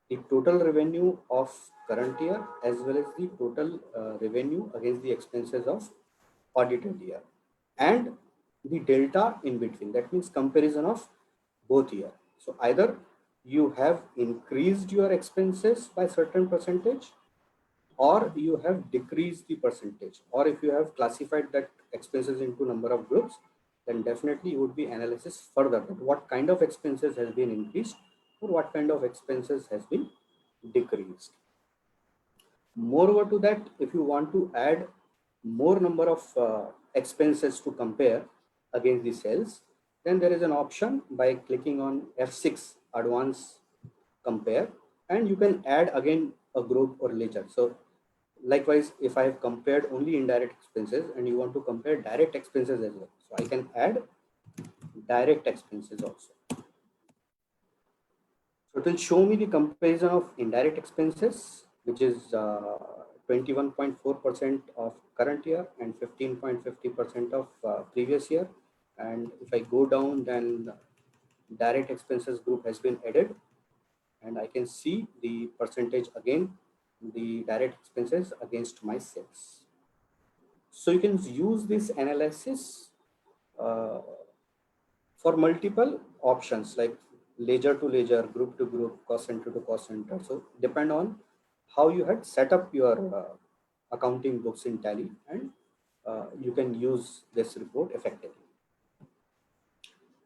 the total revenue of current year as well as the total revenue against the expenses of audited year, and the delta in between. That means comparison of both year. So either you have increased your expenses by certain percentage, or you have decreased the percentage, or if you have classified that expenses into number of groups, then definitely you would be analysis further that what kind of expenses has been increased or what kind of expenses has been decreased. Moreover to that, if you want to add more number of expenses to compare against the sales, then there is an option by clicking on F6 advanced compare, and you can add again a group or ledger. So likewise, if I have compared only indirect expenses and you want to compare direct expenses as well, so I can add direct expenses also. So it will show me the comparison of indirect expenses, which is 21.4% of current year and 15.50% of previous year. And if I go down, then direct expenses group has been added, and I can see the percentage again, the direct expenses against my sales. So you can use this analysis for multiple options like ledger to ledger, group to group, cost center to cost center. So depend on how you had set up your accounting books in Tally, and you can use this report effectively.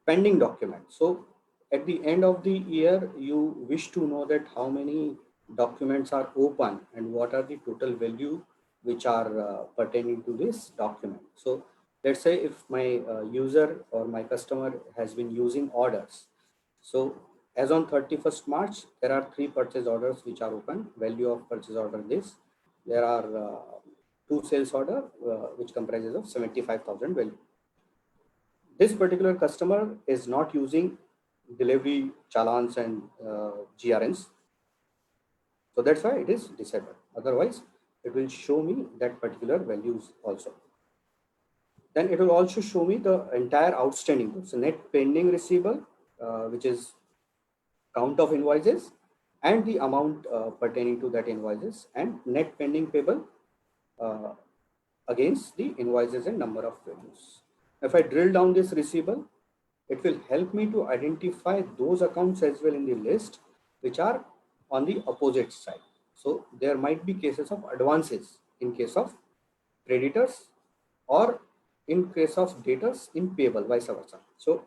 Pending document. So at the end of the year, you wish to know that how many documents are open and what are the total value which are pertaining to this document. So let's say if my user or my customer has been using orders. So as on 31st March, there are 3 purchase orders which are open. Value of purchase order this. There are 2 sales order which comprises of 75,000 value. This particular customer is not using delivery challans and GRNs. So that's why it is disabled. Otherwise, it will show me that particular values also. Then it will also show me the entire outstanding. So net pending receivable, which is count of invoices and the amount pertaining to that invoices, and net pending payable against the invoices and number of values. If I drill down this receivable, it will help me to identify those accounts as well in the list which are on the opposite side. So there might be cases of advances in case of creditors, or in case of debtors in payable, vice versa. So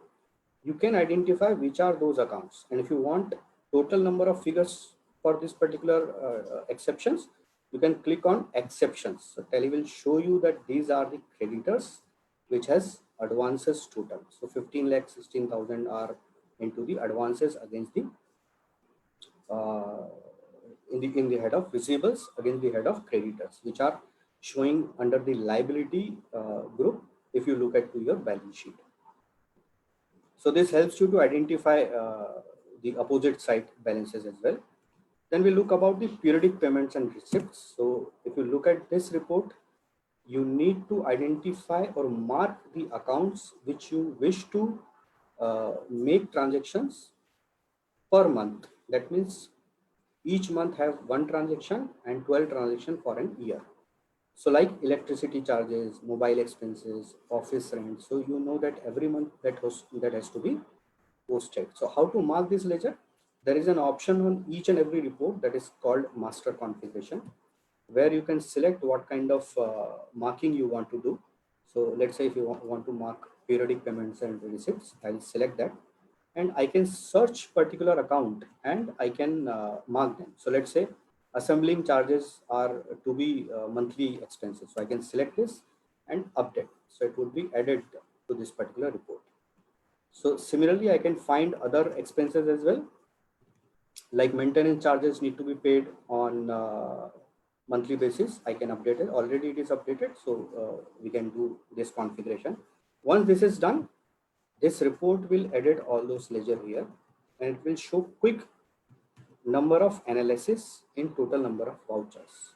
you can identify which are those accounts, and if you want total number of figures for this particular exceptions, you can click on exceptions. So Tally will show you that these are the creditors which has advances total. So 15,16,000 are into the advances against the in the head of receivables against the head of creditors, which are showing under the liability group if you look at to your balance sheet. So this helps you to identify the opposite side balances as well. Then we look about the periodic payments and receipts. So if you look at this report, you need to identify or mark the accounts which you wish to make transactions per month. That means each month have 1 transaction and 12 transactions for an year. So like electricity charges, mobile expenses, office rent. So you know that every month that has to be posted. So how to mark this ledger? There is an option on each and every report that is called master configuration, where you can select what kind of marking you want to do. So let's say if you want to mark periodic payments and receipts, I'll select that, and I can search particular account and I can mark them. So let's say assembling charges are to be monthly expenses. So I can select this and update. So it would be added to this particular report. So similarly, I can find other expenses as well, like maintenance charges need to be paid on monthly basis. I can update it. Already it is updated. So we can do this configuration. Once this is done, this report will edit all those ledger here, and it will show quick number of analysis in total number of vouchers.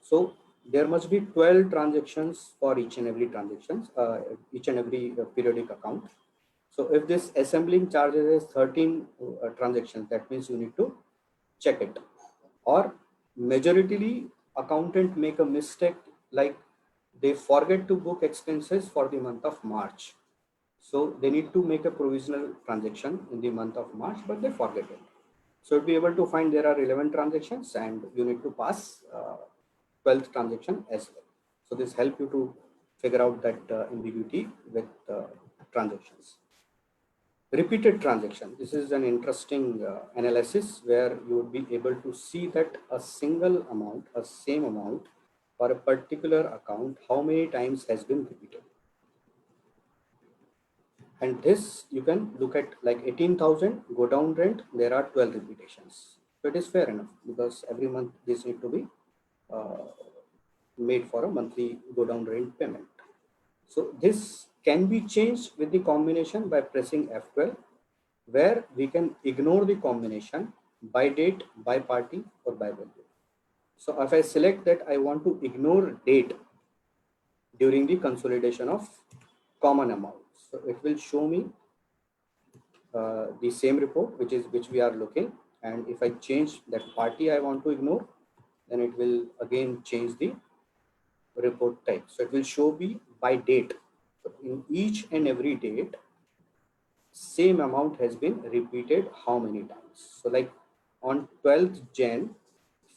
So there must be 12 transactions for each and every transactions, each and every periodic account. So if this assembling charges is 13 transactions, that means you need to check it. Or majoritarily accountant make a mistake, like they forget to book expenses for the month of March. So they need to make a provisional transaction in the month of March, but they forget it. So you'll be able to find there are 11 transactions and you need to pass 12th transaction as well. So this helps you to figure out that ambiguity with transactions. Repeated transaction. This is an interesting analysis where you would be able to see that a single amount, a same amount for a particular account, how many times has been repeated. And this you can look at, like 18,000 go down rent, there are 12 repetitions. So it is fair enough because every month this need to be made for a monthly go down rent payment. So this can be changed with the combination by pressing F12, where we can ignore the combination by date, by party, or by value. So if I select that I want to ignore date during the consolidation of common amount, so it will show me the same report which we are looking, and if I change that party I want to ignore, then it will again change the report type. So it will show me by date. So in each and every date, same amount has been repeated how many times. So like on 12th Jan,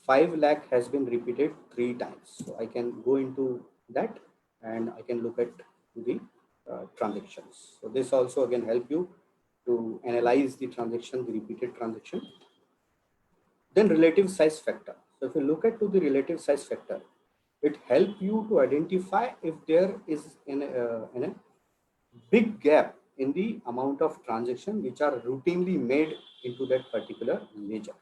5 lakh has been repeated 3 times. So I can go into that and I can look at the transactions. So this also again help you to analyze the transaction, the repeated transaction. Then relative size factor. So if you look at to the relative size factor, it help you to identify if there is in a big gap in the amount of transaction which are routinely made into that particular ledger.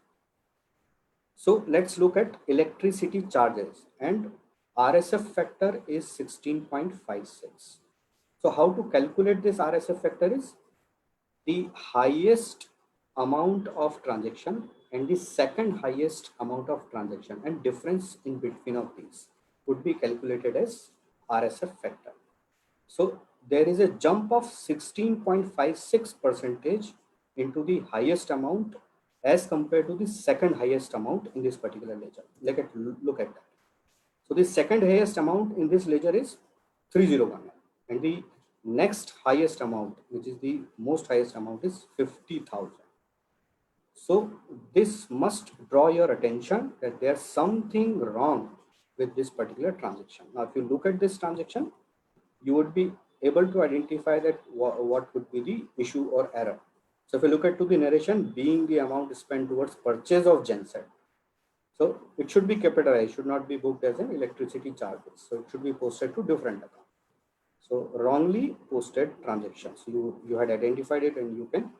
So let's look at electricity charges, and RSF factor is 16.56. So how to calculate this RSF factor is the highest amount of transaction and the second highest amount of transaction, and difference in between of these would be calculated as RSF factor. So there is a jump of 16.56% into the highest amount as compared to the second highest amount in this particular ledger. Look at that. So the second highest amount in this ledger is 3019, and the next highest amount, which is the most highest amount, is 50,000. So this must draw your attention that there's something wrong with this particular transaction. Now, if you look at this transaction, you would be able to identify that what could be the issue or error. So if you look at to the narration, being the amount spent towards purchase of genset, so it should be capitalized, should not be booked as an electricity charges. So it should be posted to different account. So wrongly posted transactions. You had identified it, and you can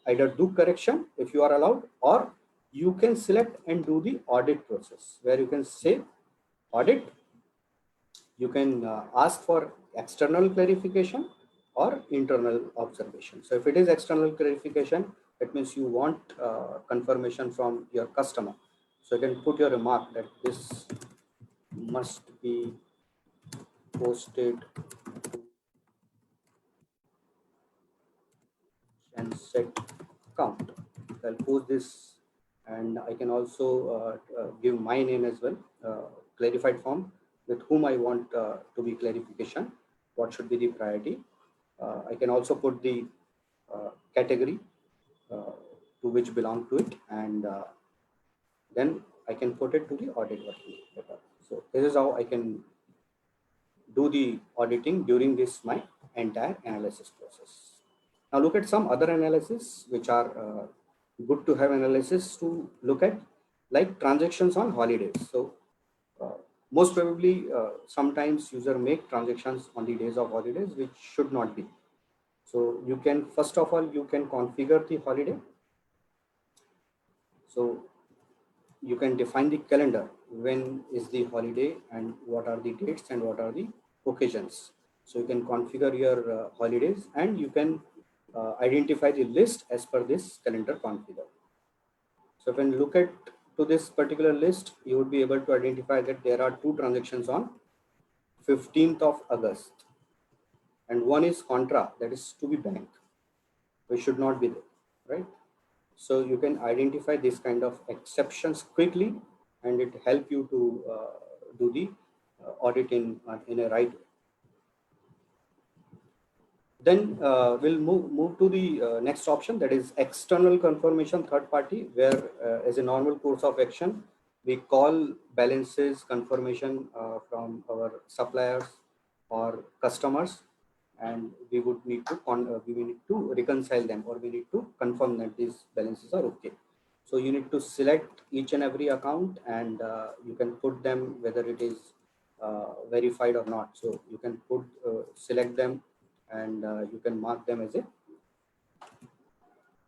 either do correction if you are allowed, or you can select and do the audit process, where you can say audit. You can ask for external clarification or internal observation. So if it is external clarification, that means you want confirmation from your customer. So you can put your remark that this must be posted to genset account. So I'll post this, and I can also give my name as well, clarified form, with whom I want to be clarification, what should be the priority. I can also put the category to which belong to it, and then I can put it to the audit working paper. So this is how I can do the auditing during this my entire analysis process. Now look at some other analysis which are good to have analysis to look at, like transactions on holidays. So most probably sometimes user make transactions on the days of holidays, which should not be. So you can, first of all, you can configure the holiday. So you can define the calendar, when is the holiday and what are the dates and what are the occasions. So you can configure your holidays, and you can identify the list as per this calendar configure. So when you look at to this particular list, you would be able to identify that there are two transactions on 15th of August, and one is contra, that is to be bank, which should not be there, right? So you can identify this kind of exceptions quickly, and it help you to do the auditing in a right way. Then we'll move to the next option, that is external confirmation third party, where as a normal course of action, we call balances confirmation from our suppliers or customers, and we would need to reconcile them, or we need to confirm that these balances are okay. So you need to select each and every account, and you can put them whether it is verified or not. So you can put select them, and you can mark them as a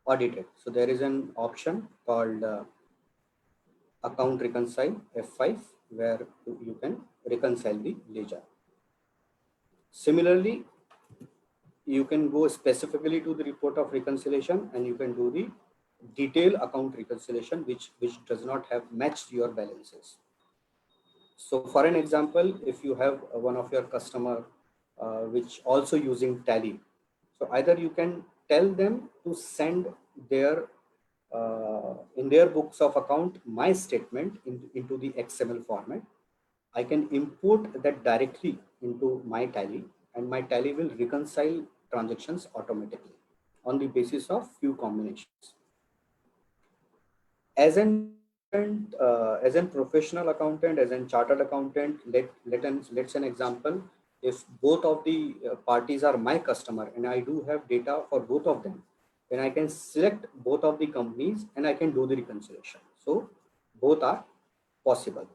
audited. So there is an option called account reconcile F5, where you can reconcile the ledger. Similarly, you can go specifically to the report of reconciliation, and you can do the detailed account reconciliation, which does not have matched your balances. So for an example, if you have one of your customer which also using Tally, so either you can tell them to send their in their books of account my statement into the XML format. I can import that directly into my Tally, and my Tally will reconcile transactions automatically on the basis of few combinations. As an professional accountant, as an chartered accountant, let's an example. If both of the parties are my customer, and I do have data for both of them, then I can select both of the companies, and I can do the reconciliation. So both are possible.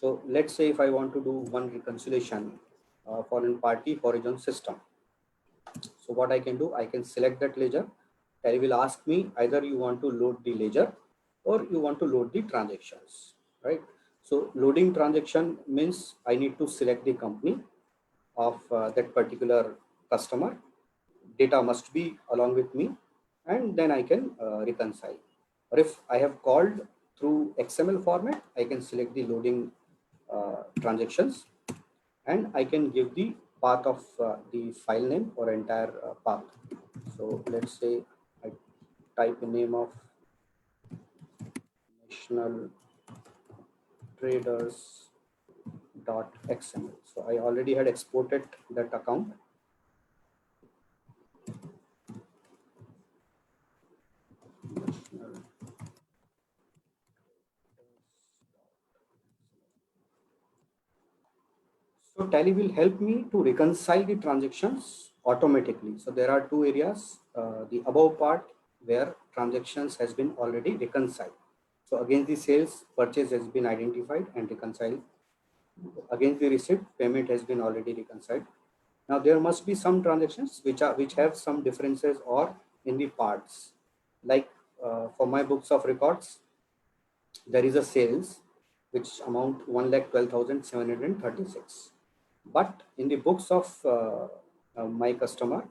So let's say if I want to do one reconciliation for a party horizon system. So what I can do, I can select that ledger. Tally will ask me either you want to load the ledger or you want to load the transactions, right? So loading transaction means I need to select the company of that particular customer. Data must be along with me, and then I can reconcile. Or if I have called through XML format, I can select the loading transactions, and I can give the path of the file name or entire path. So let's say I type the name of National Traders.xml. So I already had exported that account. So Tally will help me to reconcile the transactions automatically. So there are two areas, the above part where transactions has been already reconciled. So against the sales, purchase has been identified and reconciled. Against the receipt, payment has been already reconciled. Now there must be some transactions which have some differences or in the parts. Like for my books of records, there is a sales which amount 1,12,736. But in the books of my customer,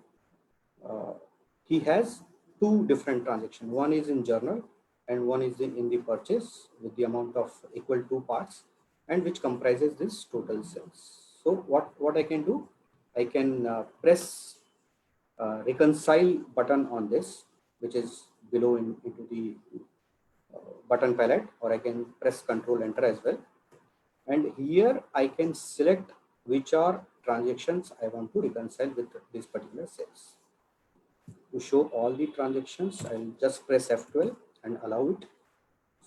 he has two different transactions. One is in journal and one is in the purchase with the amount of equal two parts, and which comprises this total sales. So what I can do, I can press reconcile button on this, which is below into the button palette, or I can press Control Enter as well. And here I can select which are transactions I want to reconcile with this particular sales. To show all the transactions, I'll just press F12 and allow it.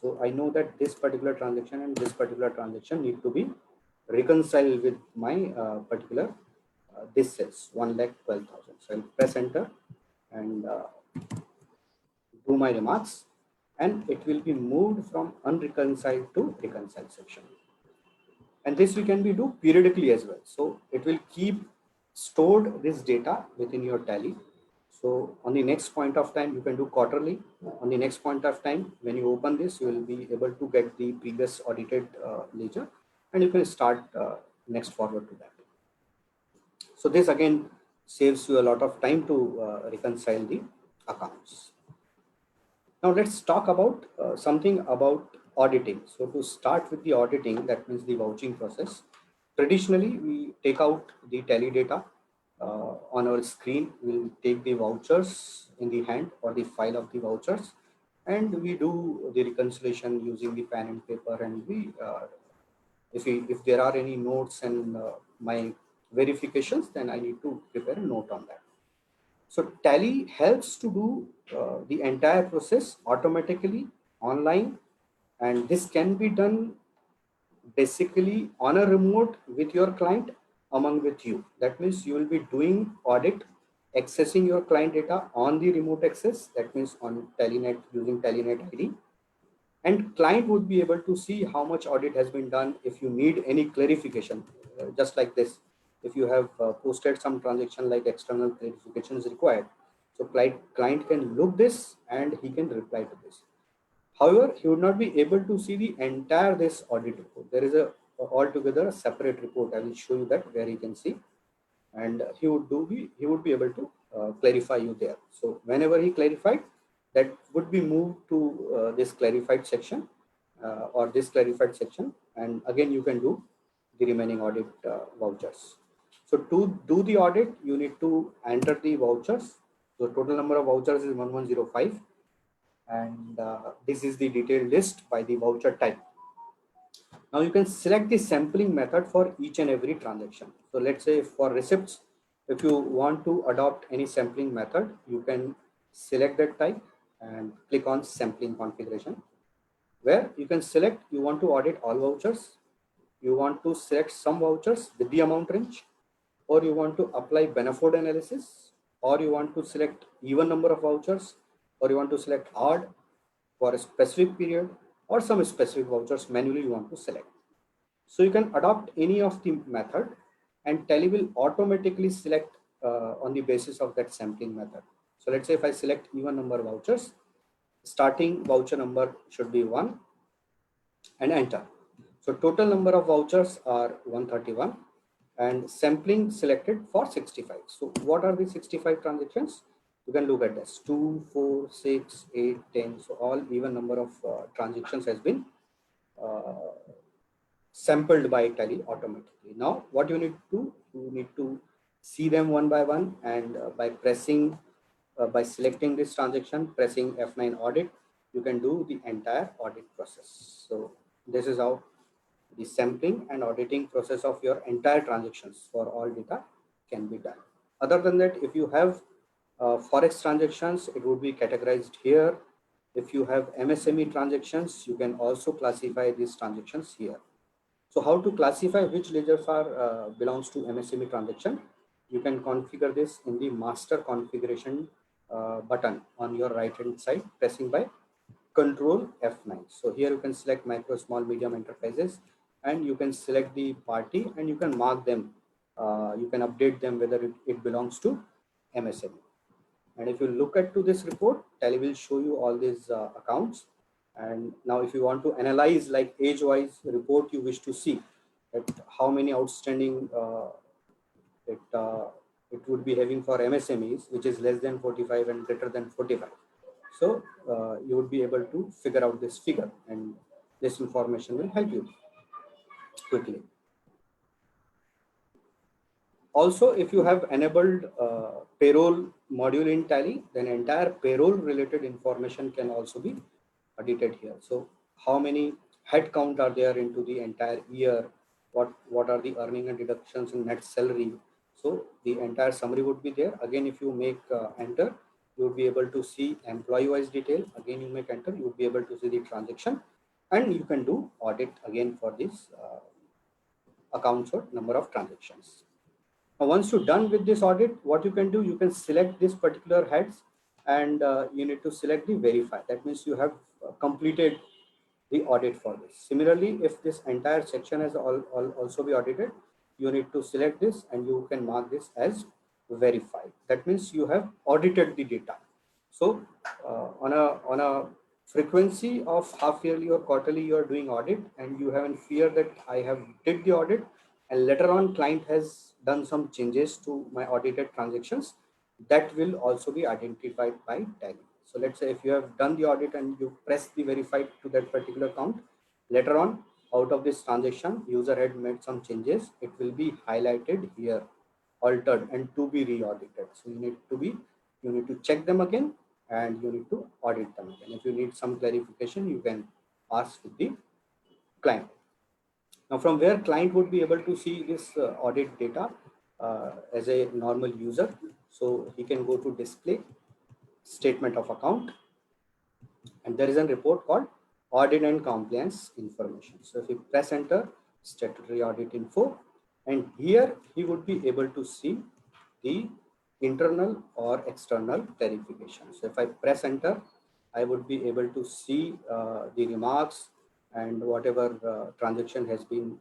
So I know that this particular transaction and this particular transaction need to be reconciled with my particular this sales 1,12,000. So I'll press enter and do my remarks, and it will be moved from unreconciled to reconciled section. And this we can do periodically as well. So it will keep stored this data within your Tally. So on the next point of time, you can do quarterly. On the next point of time, when you open this, you will be able to get the previous audited ledger, and you can start next forward to that. So this again saves you a lot of time to reconcile the accounts. Now let's talk about something about auditing. So to start with the auditing, that means the vouching process. Traditionally, we take out the Tally data on our screen. We'll take the vouchers in the hand or the file of the vouchers, and we do the reconciliation using the pen and paper. And we, if there are any notes and my verifications, then I need to prepare a note on that. So Tally helps to do the entire process automatically online, and this can be done basically on a remote with your client among with you. That means you will be doing audit, accessing your client data on the remote access. That means on Tallynet, using Tallynet ID, and client would be able to see how much audit has been done. If you need any clarification, just like this, if you have posted some transaction like external clarification is required, so client can look this and he can reply to this. However, he would not be able to see the entire this audit report. There is a altogether a separate report. I will show you that, where you can see, and he would be able to clarify you there. So whenever he clarified, that would be moved to this clarified section or this clarified section, and again you can do the remaining audit vouchers. So to do the audit, you need to enter the vouchers. So total number of vouchers is 1105, and this is the detailed list by the voucher type. Now you can select the sampling method for each and every transaction. So let's say for receipts, if you want to adopt any sampling method, you can select that type and click on sampling configuration, where you can select you want to audit all vouchers, you want to select some vouchers with the amount range, or you want to apply Beneford analysis, or you want to select even number of vouchers, or you want to select odd for a specific period, or some specific vouchers manually you want to select. So you can adopt any of the method, and Tally will automatically select on the basis of that sampling method. So let's say if I select even number vouchers, starting voucher number should be 1 and enter. So total number of vouchers are 131 and sampling selected for 65. So what are the 65 transactions? You can look at this 2, 4, 6, 8, 10. So all even number of transactions has been sampled by Tally automatically. Now what you need to do, you need to see them one by one, and by selecting this transaction, pressing F9 audit, you can do the entire audit process. So this is how the sampling and auditing process of your entire transactions for all data can be done. Other than that, if you have Forex transactions, it would be categorized here. If you have MSME transactions, you can also classify these transactions here. So how to classify which ledgers are belongs to MSME transaction? You can configure this in the master configuration button on your right hand side, pressing by Control F9. So here you can select micro, small, medium enterprises, and you can select the party and you can mark them. You can update them whether it belongs to MSME. And if you look at to this report, Tally will show you all these accounts. And now if you want to analyze like age-wise report you wish to see, that how many outstanding it would be having for MSMEs, which is less than 45 and greater than 45. So you would be able to figure out this figure, and this information will help you quickly. Also, if you have enabled payroll module in Tally, then entire payroll related information can also be audited here. So how many head count are there into the entire year? What are the earning and deductions in net salary? So the entire summary would be there. Again, if you make enter, you would be able to see employee wise detail. Again, you make enter, you would be able to see the transaction, and you can do audit again for this accounts or number of transactions. Now, once you're done with this audit, what you can do, you can select this particular heads, and you need to select the verify. That means you have completed the audit for this. Similarly, if this entire section has also be audited, you need to select this and you can mark this as verified. That means you have audited the data. So on a frequency of half yearly or quarterly, you are doing audit and you have in fear that I have did the audit and later on client has done some changes to my audited transactions, that will also be identified by Tally. So let's say if you have done the audit and you press the verified to that particular count, later on out of this transaction, user had made some changes, it will be highlighted here, altered and to be re-audited. So you need to check them again and you need to audit them again. If you need some clarification, you can ask with the client. Now from where client would be able to see this audit data as a normal user. So he can go to display statement of account, and there is a report called audit and compliance information. So if you press enter, statutory audit info, and here he would be able to see the internal or external clarification. So if I press enter, I would be able to see the remarks and whatever transaction has been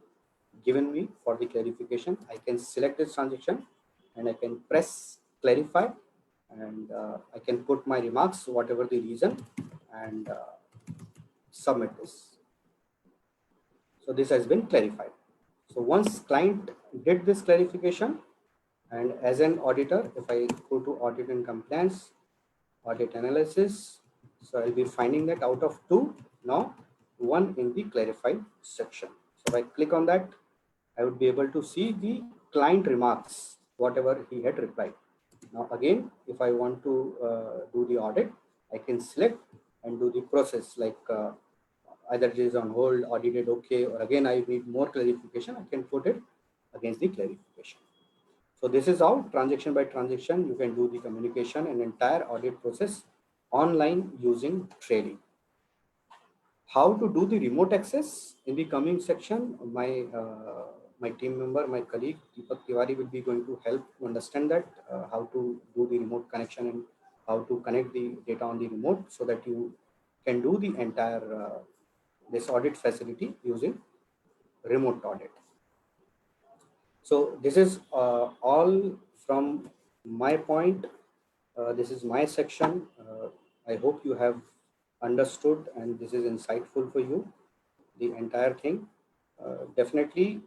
given me for the clarification. I can select this transaction and I can press clarify, and I can put my remarks, whatever the reason, and submit this. So this has been clarified. So once client did this clarification, and as an auditor, if I go to audit and compliance, audit analysis, so I'll be finding that out of 2, now 1 in the clarified section. So if I click on that, I would be able to see the client remarks, whatever he had replied. Now again, if I want to do the audit, I can select and do the process, like either it is on hold, audited, okay, or again I need more clarification, I can put it against the clarification. So this is how transaction by transaction you can do the communication and entire audit process online using Tally. How to do the remote access in the coming section, my team member, my colleague Deepak Tiwari will be going to help to understand that how to do the remote connection and how to connect the data on the remote so that you can do the entire this audit facility using remote audit. So this is all from my point. This is my section. I hope you have understood and this is insightful for you, the entire thing. Definitely,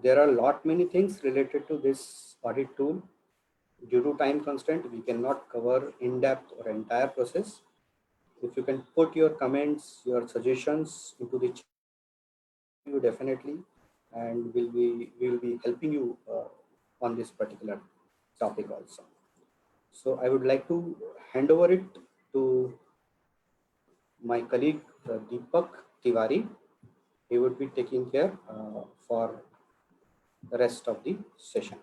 there are many things related to this audit tool. Due to time constraint, we cannot cover in depth or entire process. If you can put your comments, your suggestions into the chat, you definitely, and we will be helping you on this particular topic also. So I would like to hand over it to my colleague Deepak Tiwari. He would be taking care for the rest of the session.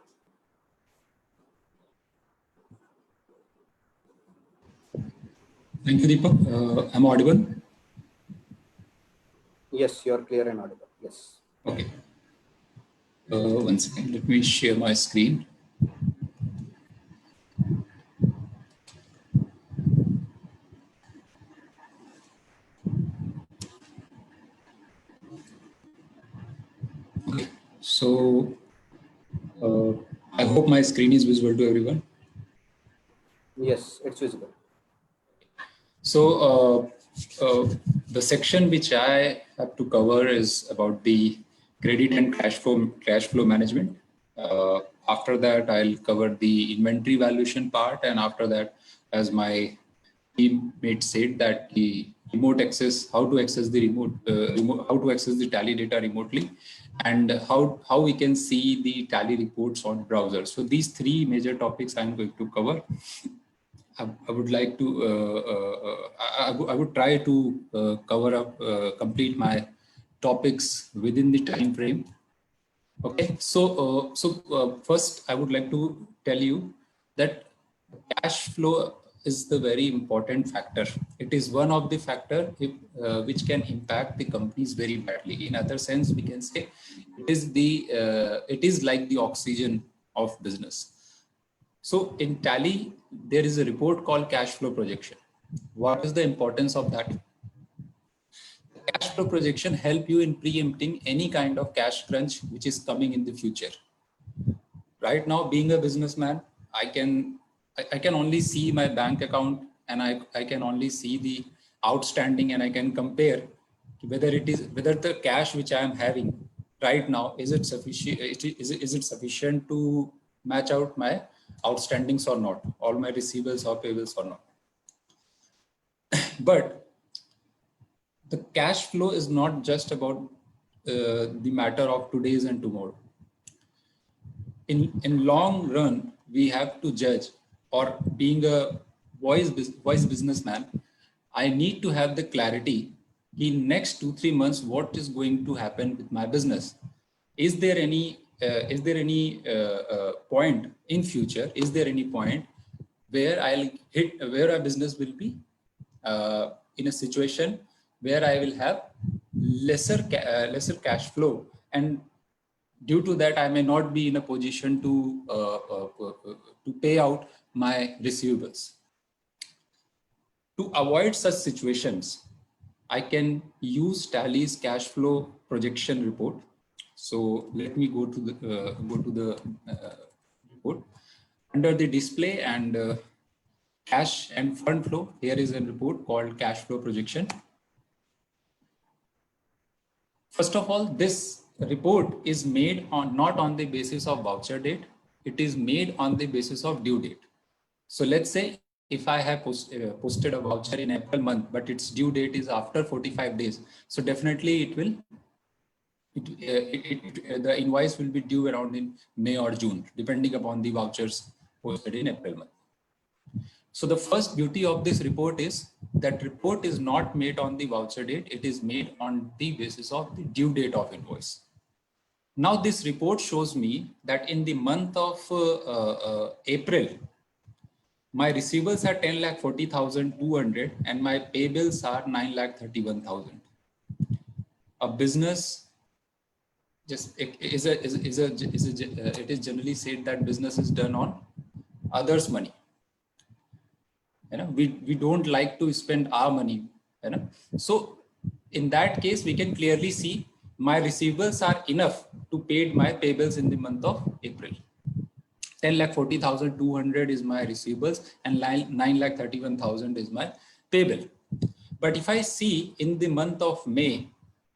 Thank you, Deepak. Am I audible? Yes, you are clear and audible. Yes. Okay. 1 second. Let me share my screen. Okay. So I hope my screen is visible to everyone. Yes, it's visible. So the section which I have to cover is about the credit and cash flow management. After that, I'll cover the inventory valuation part, and after that, as my teammate said, that the remote access, how to access the how to access the Tally data remotely, and how we can see the Tally reports on browsers. So these three major topics I'm going to cover. I would like to, I would try to cover up, complete my topics within the time frame. Okay, so first I would like to tell you that cash flow is the very important factor. It is one of the factor which can impact the companies very badly. In other sense, we can say it is like the oxygen of business. So in Tally, there is a report called cash flow projection. What is the importance of that? The cash flow projection help you in preempting any kind of cash crunch which is coming in the future. Right now, being a businessman, I can only see my bank account, and I can only see the outstanding, and I can compare whether the cash which I am having right now, is it sufficient? Is it sufficient to match out my outstandings or not, all my receivables or payables or not. But the cash flow is not just about the matter of today's and tomorrow. In long run, we have to judge, or being a wise businessman, I need to have the clarity in next 2-3 months what is going to happen with my business. Is there any point in future? Is there any point where where a business will be in a situation where I will have lesser cash flow, and due to that I may not be in a position to pay out my receivables. To avoid such situations, I can use Tally's cash flow projection report. So let me go to the report. Under the display and cash and fund flow, here is a report called cash flow projection. First of all, this report is made not on the basis of voucher date. It is made on the basis of due date. So let's say if I have posted a voucher in April month, but its due date is after 45 days. So definitely the invoice will be due around in May or June, depending upon the vouchers posted in April month. So the first beauty of this report is that report is not made on the voucher date. It is made on the basis of the due date of invoice. Now this report shows me that in the month of April, my receivables are 10,40,200 and my payables are 9,31,000. A business it is generally said that business is done on others' money. You know, we don't like to spend our money. You know? So in that case, we can clearly see my receivables are enough to pay my payables in the month of April. 10,40,200 is my receivables and 9,31,000 is my payable. But if I see in the month of May,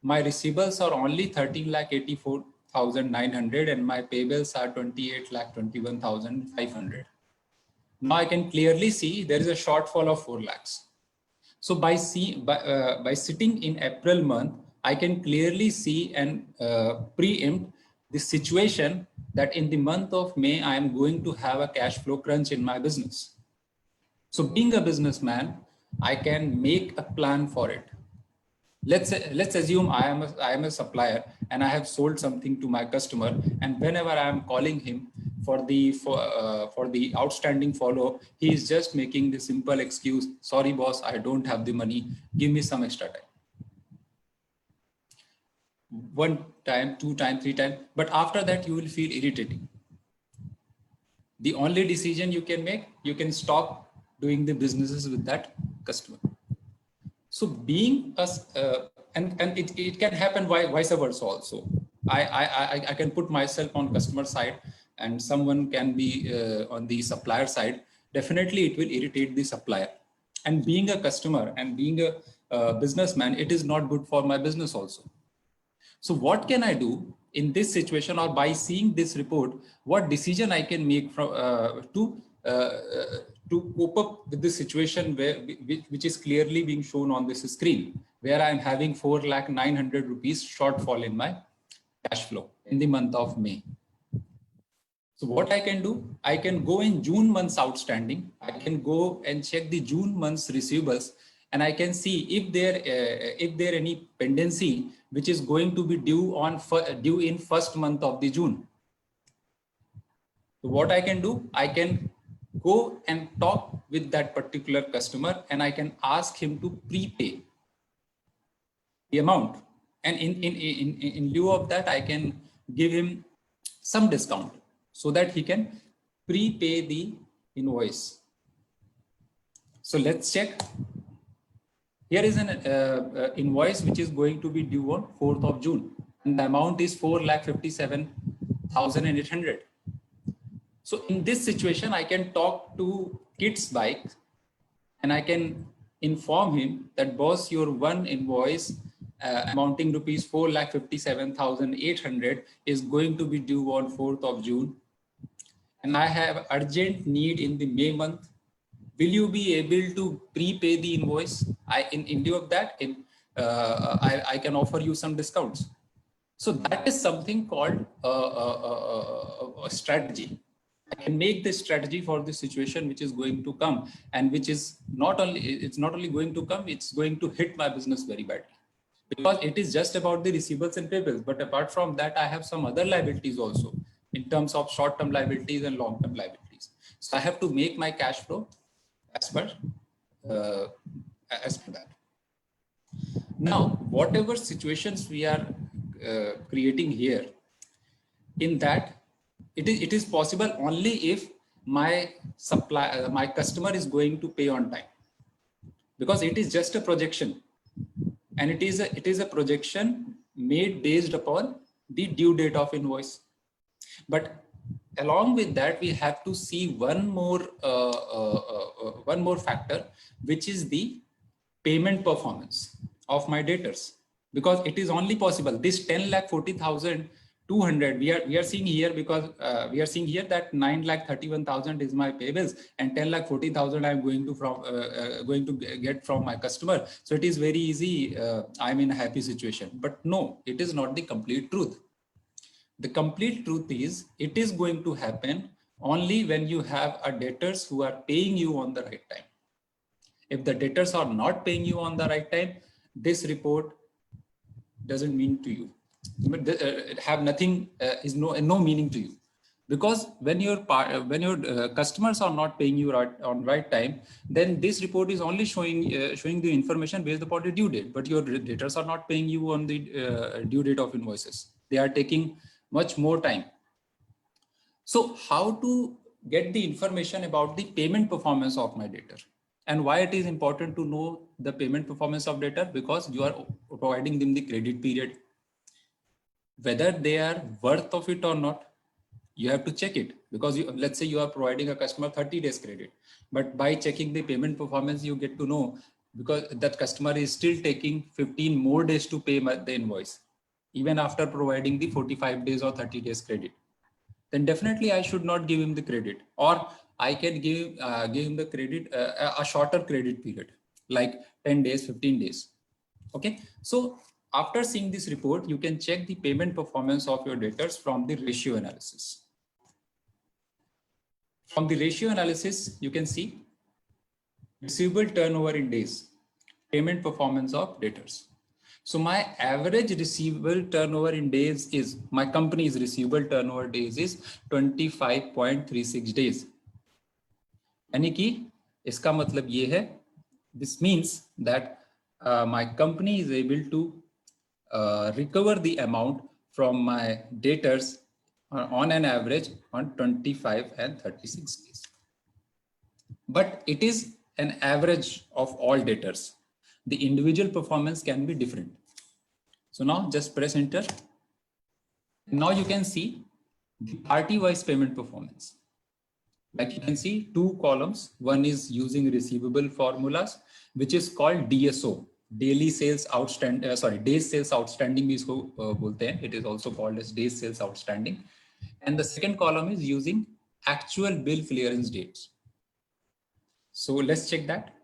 my receivables are only 13,84,900 and my payables are 28,21,500. Now I can clearly see there is a shortfall of 4 lakhs. So by sitting in April month, I can clearly see and preempt the situation that in the month of May, I am going to have a cash flow crunch in my business. So being a businessman, I can make a plan for it. Let's assume I am a supplier and I have sold something to my customer, and whenever I am calling him for the outstanding follow-up, he is just making the simple excuse, sorry boss, I don't have the money, give me some extra time. 1 time, 2 times, 3 times, but after that you will feel irritating. The only decision you can make, you can stop doing the businesses with that customer. So being us, and it can happen vice versa also. I can put myself on customer side and someone can be on the supplier side. Definitely it will irritate the supplier. And being a customer and being a businessman, it is not good for my business also. So what can I do in this situation, or by seeing this report, what decision I can make from to cope up with the situation which is clearly being shown on this screen, where I am having 4,900,000 rupees shortfall in my cash flow in the month of May. So what I can do, I can go in June month's outstanding. I can go and check the June month's receivables, and I can see if there any pendency which is going to be due in first month of the June. So what I can do, I can go and talk with that particular customer and I can ask him to prepay the amount. And in lieu of that, I can give him some discount so that he can prepay the invoice. So let's check. Here is an invoice which is going to be due on 4th of June. And the amount is 4,57,800. So in this situation, I can talk to Kids Bike and I can inform him that boss, your one invoice amounting rupees 4,57,800 is going to be due on 4th of June. And I have urgent need in the May month. Will you be able to prepay the invoice? In lieu of that, I can offer you some discounts. So that is something called a strategy. I can make this strategy for the situation which is going to come, and which is not only going to come, it's going to hit my business very badly, because it is just about the receivables and payables. But apart from that, I have some other liabilities also in terms of short-term liabilities and long-term liabilities. So I have to make my cash flow as per that. Now, whatever situations we are creating here, in that it is possible only if my customer is going to pay on time, because it is just a projection, and it is a projection made based upon the due date of invoice. But along with that, we have to see one more factor, which is the payment performance of my debtors, because it is only possible this 10,40,200 we are seeing here, because we are seeing here that 9,31,000 is my payables and 10,40,000 I'm going to get from my customer. So it is very easy. I'm in a happy situation. But no, it is not the complete truth. The complete truth is it is going to happen only when you have a debtors who are paying you on the right time. If the debtors are not paying you on the right time, this report doesn't mean to you. Have nothing, is no meaning to you, because when your customers are not paying you on right time, then this report is only showing the information based upon the due date. But your debtors are not paying you on the due date of invoices. They are taking much more time. So how to get the information about the payment performance of my debtor, and why it is important to know the payment performance of debtor? Because you are providing them the credit period. whether they are worth of it or not, you have to check it, because let's say you are providing a customer 30 days credit, but by checking the payment performance, you get to know because that customer is still taking 15 more days to pay the invoice, even after providing the 45 days or 30 days credit. Then definitely I should not give him the credit, or I can give him the credit, a shorter credit period, like 10 days, 15 days. Okay. So after seeing this report, you can check the payment performance of your debtors from the ratio analysis. From the ratio analysis, you can see receivable turnover in days, payment performance of debtors. So my average receivable turnover in days is, my company's receivable turnover days is 25.36 days. यानी कि इसका मतलब ये है, this means that my company is able to recover the amount from my debtors on an average on 25 and 36 days. But it is an average of all debtors. The individual performance can be different. So now just press enter. Now you can see the party-wise payment performance. Like you can see 2 columns. One is using receivable formulas, which is called DSO, daily sales outstanding. Days sales outstanding भी इसको बोलते हैं. It is also called as days sales outstanding. And the second column is using actual bill clearance dates. So let's check that.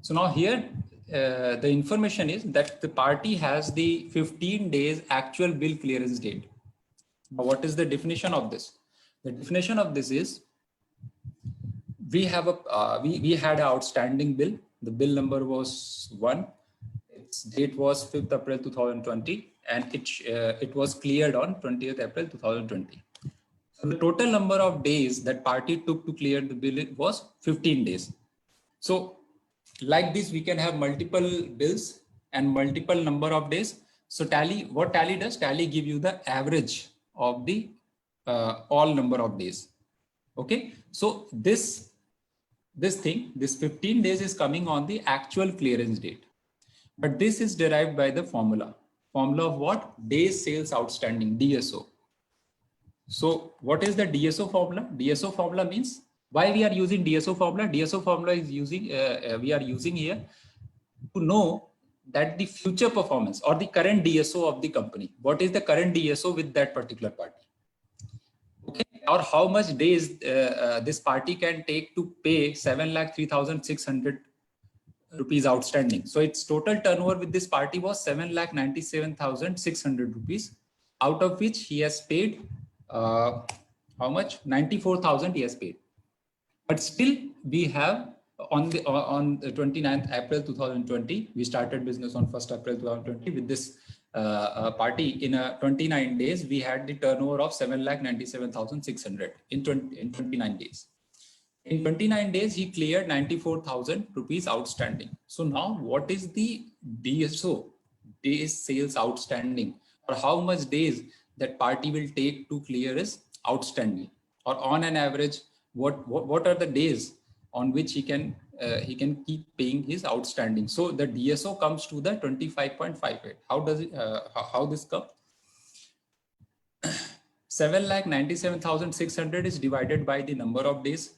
So now here the information is that the party has the 15 days actual bill clearance date. Now what is the definition of this? The definition of this is we have a we had an outstanding bill. The bill number was 1. Its date was 5th April 2020, and it was cleared on 20th April 2020. So the total number of days that party took to clear the bill was 15 days. So like this, we can have multiple bills and multiple number of days. So what Tally does, Tally give you the average of the all number of days. Okay. So this 15 days is coming on the actual clearance date, but this is derived by the formula of what? Days sales outstanding, DSO. So what is the DSO formula? DSO formula means, why we are using DSO formula? DSO formula is using, we are using here to know that the future performance or the current DSO of the company. What is the current DSO with that particular party? Okay. Or how much days this party can take to pay 7,03,600 rupees outstanding. So its total turnover with this party was 7,97,600 rupees, out of which he has paid how much? 94,000 he has paid. But still we have on the 29th April 2020, we started business on 1st April 2020 with this party. In 29 days, we had the turnover of 7,97,600 in 29 days. In 29 days, he cleared 94,000 rupees outstanding. So now what is the DSO, days sales outstanding, or how much days that party will take to clear his outstanding, or on an average, what are the days on which he can keep paying his outstanding. So the DSO comes to the 25.58. How does it, how this come? 7,97,600 is divided by the number of days,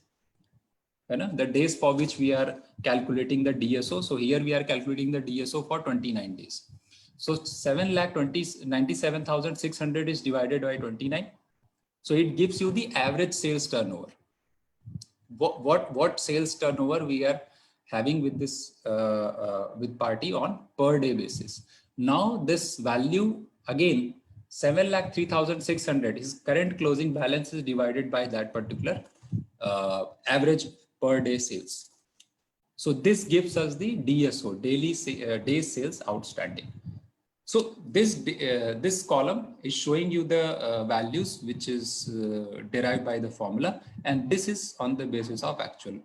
the days for which we are calculating the DSO. So here we are calculating the DSO for 29 days. So 7,97,600 is divided by 29. So it gives you the average sales turnover. What sales turnover we are having with this with party on per day basis. Now this value again 7,03,600, his current closing balance is divided by that particular average per day sales. So this gives us the DSO, daily days sales outstanding. So this column is showing you the values which is derived by the formula, and this is on the basis of actual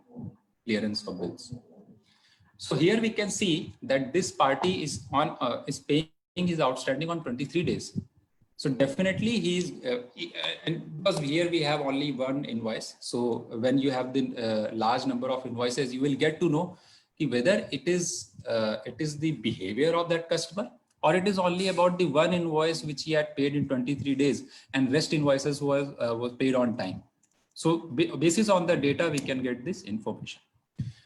clearance of bills. So here we can see that this party is paying his outstanding on 23 days. So definitely he's and because here we have only one invoice. So when you have the large number of invoices, you will get to know whether it is the behavior of that customer, or it is only about the one invoice which he had paid in 23 days and rest invoices was paid on time. So basis on the data, we can get this information.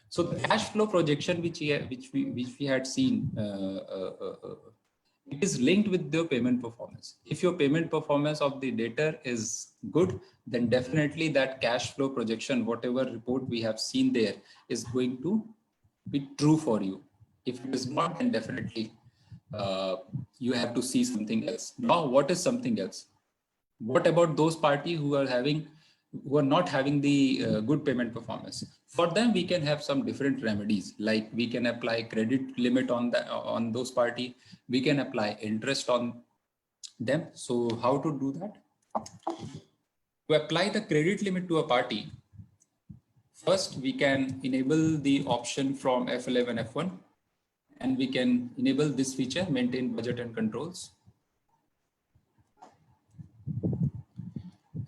So the cash flow projection which we had seen, it is linked with the payment performance. If your payment performance of the debtor is good, then definitely that cash flow projection, whatever report we have seen there, is going to be true for you. If it is not, then definitely you have to see something else. Now, what is something else? What about those parties who are not having the good payment performance? For them, we can have some different remedies, like we can apply credit limit on those parties. We can apply interest on them. So how to do that? To apply the credit limit to a party, first we can enable the option from F11 F1, and we can enable this feature, maintain budget and controls.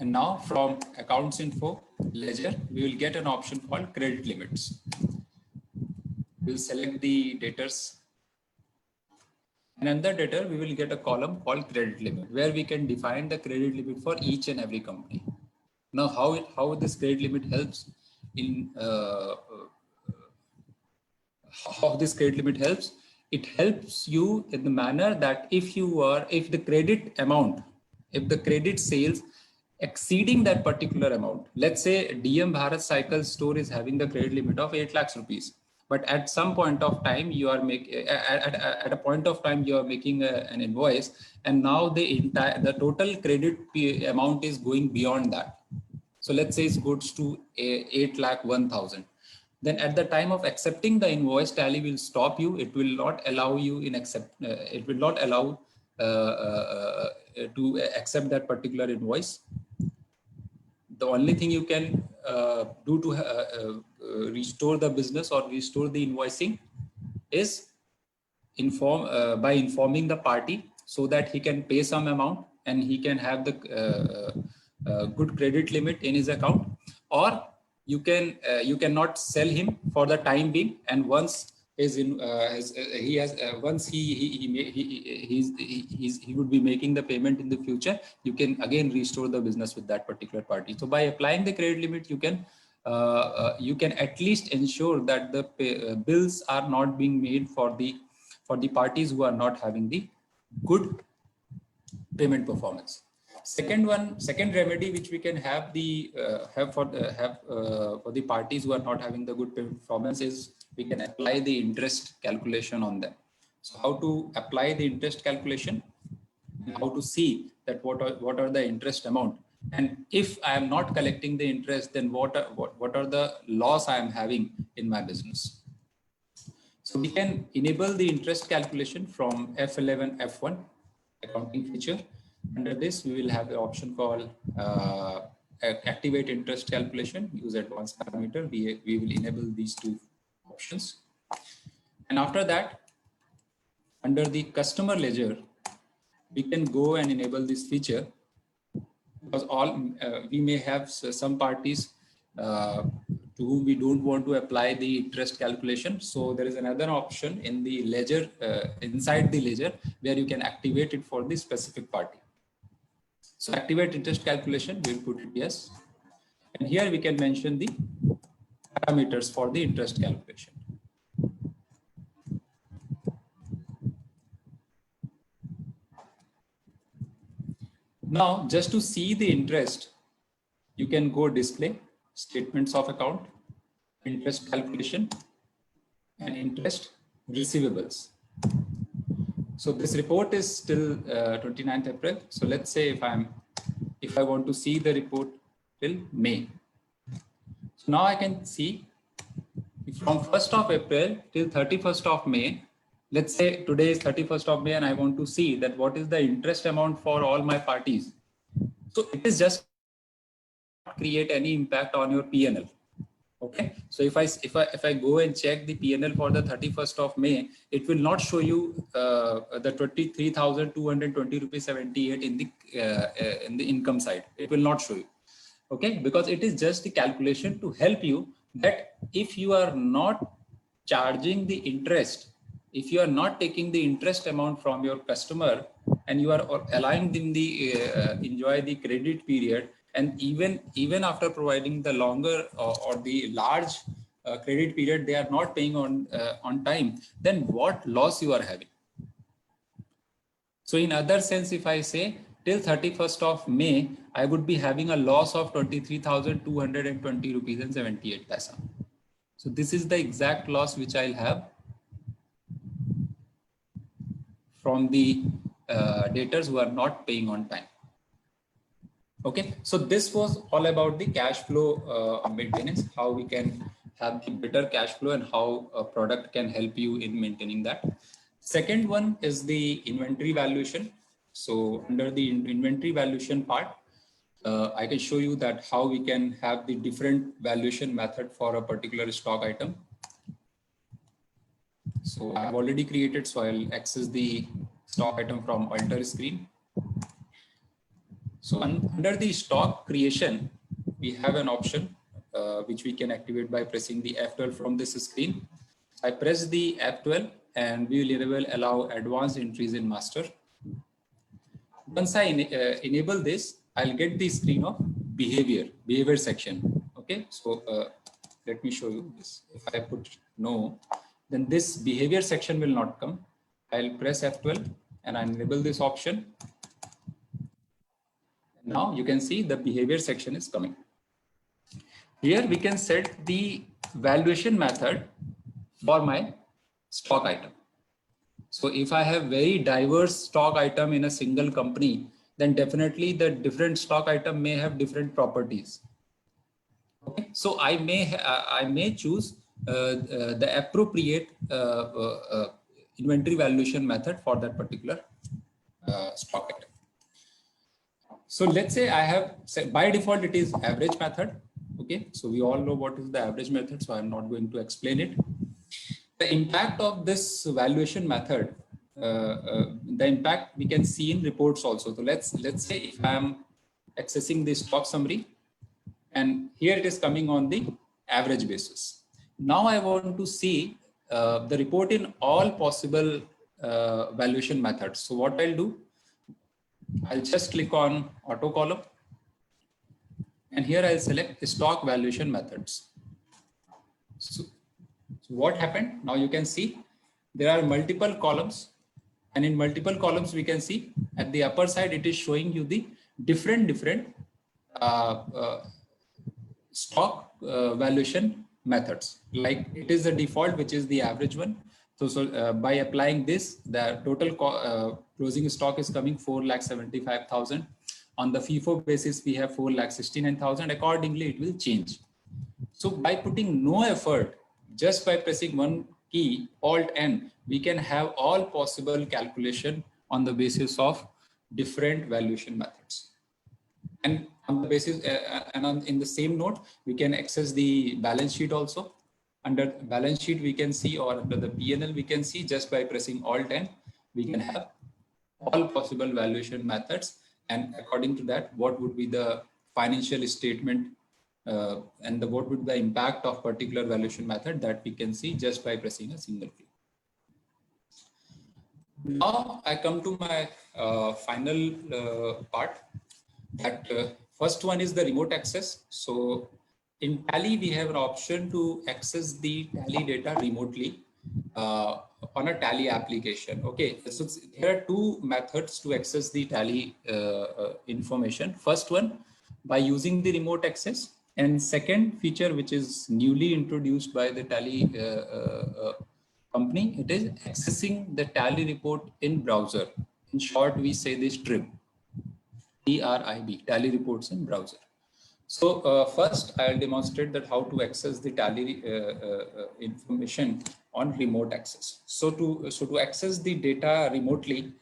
And now from accounts info ledger, we will get an option called credit limits. We'll select the debtors, and under debtor, we will get a column called credit limit, where we can define the credit limit for each and every company. Now, how this credit limit helps in how this credit limit helps? It helps you in the manner that if the credit sales exceeding that particular amount, let's say DM Bharat Cycle Store is having the credit limit of 8 lakhs rupees, but at some point of time you are making an invoice, and now the total credit amount is going beyond that. So let's say it goes to 8,01,000. Then at the time of accepting the invoice, Tally will stop you. It will not allow you to accept that particular invoice. The only thing you can do to restore the business or restore the invoicing is by informing the party, so that he can pay some amount and he can have the good credit limit in his account, or you cannot sell him for the time being, and once he would be making the payment in the future, you can again restore the business with that particular party. So by applying the credit limit, you can at least ensure that the bills are not being made for the parties who are not having the good payment performance. Second remedy which we can have for the parties who are not having the good payment performance is we can apply the interest calculation on them. So how to apply the interest calculation, and how to see that what are the interest amount, and if I am not collecting the interest, then what are the loss I am having in my business. So we can enable the interest calculation from F11 F1 accounting feature. Under this, we will have the option called activate interest calculation, use advanced parameter. We will enable these two options. And after that, under the customer ledger, we can go and enable this feature, because we may have some parties to whom we don't want to apply the interest calculation. So there is another option in the ledger, inside the ledger, where you can activate it for the specific party. So activate interest calculation, we'll put it yes. And here we can mention the parameters for the interest calculation. Now, just to see the interest, you can go display, statements of account, interest calculation, and interest receivables. So this report is still 29th April. So let's say if I want to see the report till May. So now I can see from 1st of April till 31st of May. Let's say today is 31st of May and I want to see that what is the interest amount for all my parties. So it is just create any impact on your P&L. Okay, so if I go and check the P&L for the 31st of May, it will not show you the 23,220 rupees 78 in the income side. It will not show you. Okay, because it is just the calculation to help you that if you are not charging the interest if you are not taking the interest amount from your customer and you are allowing them the enjoy the credit period, and even after providing the longer or the large credit period, they are not paying on time, then what loss you are having? So in other sense, if I say till 31st of May, I would be having a loss of 23,220 rupees and 78 paisa. So this is the exact loss which I'll have from the debtors who are not paying on time. Okay, so this was all about the cash flow maintenance, how we can have the better cash flow and how a product can help you in maintaining that. Second one is the inventory valuation. So under the inventory valuation part, I can show you that how we can have the different valuation method for a particular stock item. So I've already created, so I'll access the stock item from alter screen. So under the stock creation, we have an option which we can activate by pressing the F12 from this screen. I press the F12 and we will allow advanced entries in master. Once I enable this, I'll get the screen of behavior section. Okay, so let me show you this. If I put no, then this behavior section will not come. I'll press F12 and I enable this option. Now you can see the behavior section is coming. Here we can set the valuation method for my stock item. So if I have very diverse stock item in a single company, then definitely the different stock item may have different properties. Okay, so I may choose the appropriate inventory valuation method for that particular stock item. So let's say I have, by default, it is average method. Okay, so we all know what is the average method, so I'm not going to explain it. The impact of this valuation method, the impact we can see in reports also. So let's say if I'm accessing the stock summary, and here it is coming on the average basis. Now I want to see the report in all possible valuation methods. So what I'll do, I'll just click on auto column, and here I'll select stock valuation methods. So what happened? Now you can see there are multiple columns, and in multiple columns we can see at the upper side it is showing you the different stock valuation methods. Like it is the default, which is the average one. So by applying this, the total closing stock is coming 4,75,000. On the FIFO basis, we have 4,69,000. Accordingly, it will change. So by putting no effort, just by pressing one key, Alt N, we can have all possible calculation on the basis of different valuation methods. And on the basis, in the same note, we can access the balance sheet also. Under balance sheet, we can see, or under the P&L, we can see just by pressing Alt N, we can have all possible valuation methods. And according to that, what would be the financial statement and what would be the impact of particular valuation method, that we can see just by pressing a single click. Now I come to my final part. That first one is the remote access. So in Tally, we have an option to access the Tally data remotely on a Tally application. Okay, so there are two methods to access the Tally information. First one, by using the remote access, and second feature, which is newly introduced by the Tally company, it is accessing the Tally report in browser. In short, we say this TRIB, TRIB, Tally reports in browser. So first, I'll demonstrate that how to access the Tally information on remote access. So to access the data remotely,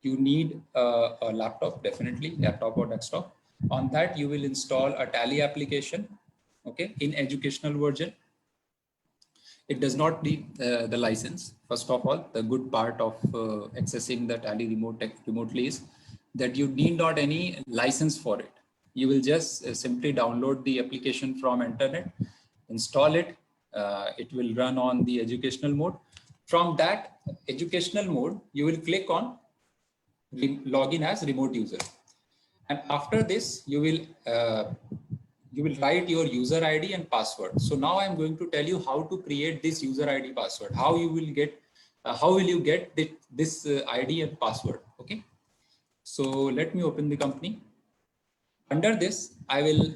you need a laptop, definitely laptop or desktop. On that, you will install a Tally application, okay, in educational version. It does not need the license. First of all, the good part of accessing the Tally remotely is that you need not any license for it. You will just simply download the application from internet, install it. It will run on the educational mode. From that educational mode, you will click on login as remote user. And after this, you will write your user ID and password. So now I'm going to tell you how to create this user ID password, how you will get, this ID and password. Okay. So let me open the company. Under this, I will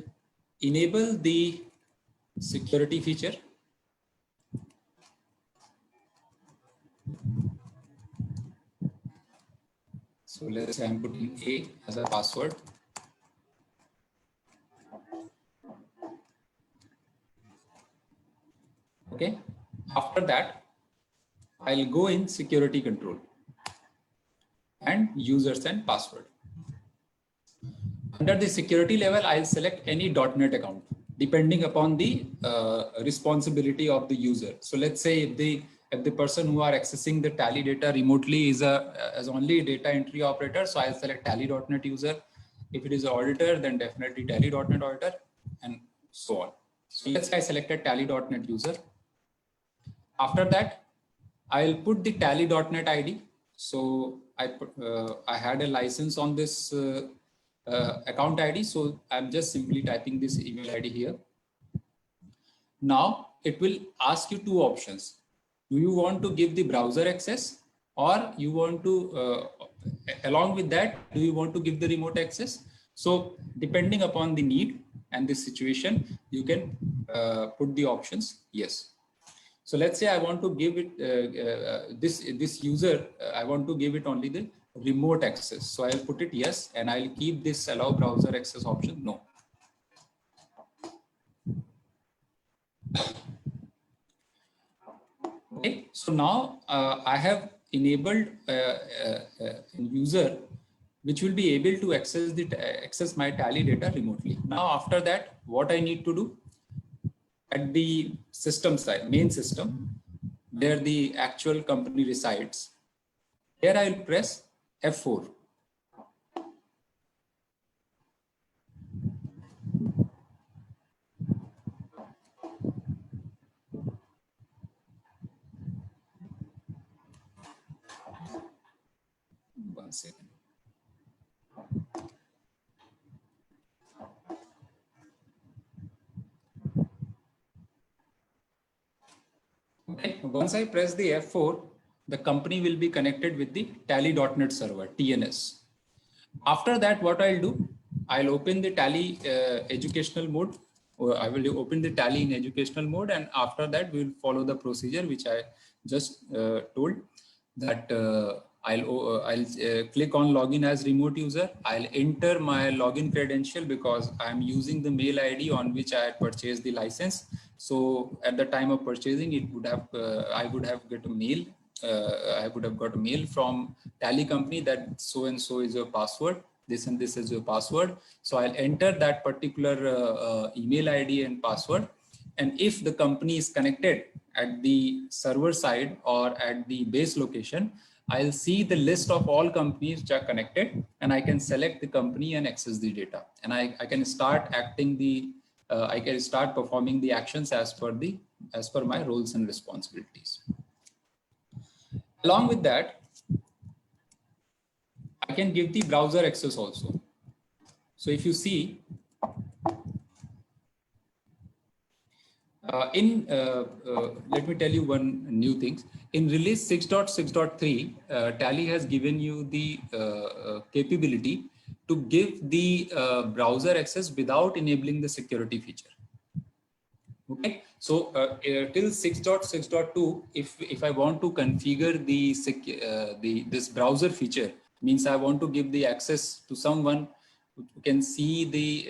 enable the security feature. So let's say I'm putting A as a password. Okay. After that, I'll go in security control and users and password. Under the security level, I'll select any .NET account depending upon the responsibility of the user. So let's say if the person who are accessing the Tally data remotely is only data entry operator, so I'll select Tally.NET user. If it is an auditor, then definitely Tally.NET auditor, and so on. So let's say I selected Tally.NET user. After that, I'll put the Tally.NET ID. So I had a license on this account ID. So I'm just simply typing this email ID here. Now it will ask you two options. Do you want to give the browser access, or you want to, along with that, do you want to give the remote access? So depending upon the need and the situation, you can put the options yes. So let's say I want to give it this user, I want to give it only the remote access. So I'll put it yes, and I'll keep this allow browser access option no. Okay, so now I have enabled a user which will be able to access my Tally data remotely. Now after that, what I need to do at the system side, main system, where the actual company resides, here I will press F4. One second. Okay, once I press the F4, the company will be connected with the Tally.NET server, TNS. After that, what I'll do, I'll open the Tally educational mode, or I will open the Tally in educational mode, and after that, we'll follow the procedure which I just told, that I'll click on login as remote user. I'll enter my login credential because I'm using the mail ID on which I purchased the license. So at the time of purchasing, it would have I would have got a mail. I would have got a mail from Tally company that so and so is your password. This and this is your password. So I'll enter that particular email ID and password. And if the company is connected at the server side or at the base location, I'll see the list of all companies which are connected, and I can select the company and access the data. And I can start acting I can start performing the actions as per my roles and responsibilities. Along with that, I can give the browser access also. So if you see, let me tell you one new thing. In release 6.6.3, Tally has given you the capability to give the browser access without enabling the security feature. Okay, so till 6.6.2, if I want to configure this browser feature, means I want to give the access to someone who can see the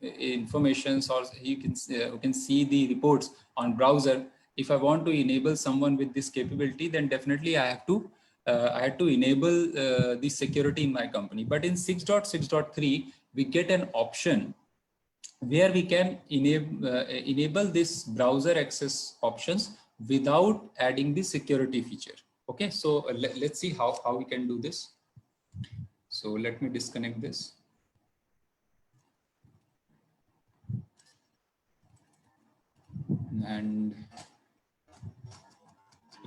informations, or you can see the reports on browser. If I want to enable someone with this capability, then definitely I have to enable the security in my company. But in 6.6.3, we get an option where we can enable this browser access options without adding the security feature. Okay, so let's see how we can do this. So let me disconnect this. And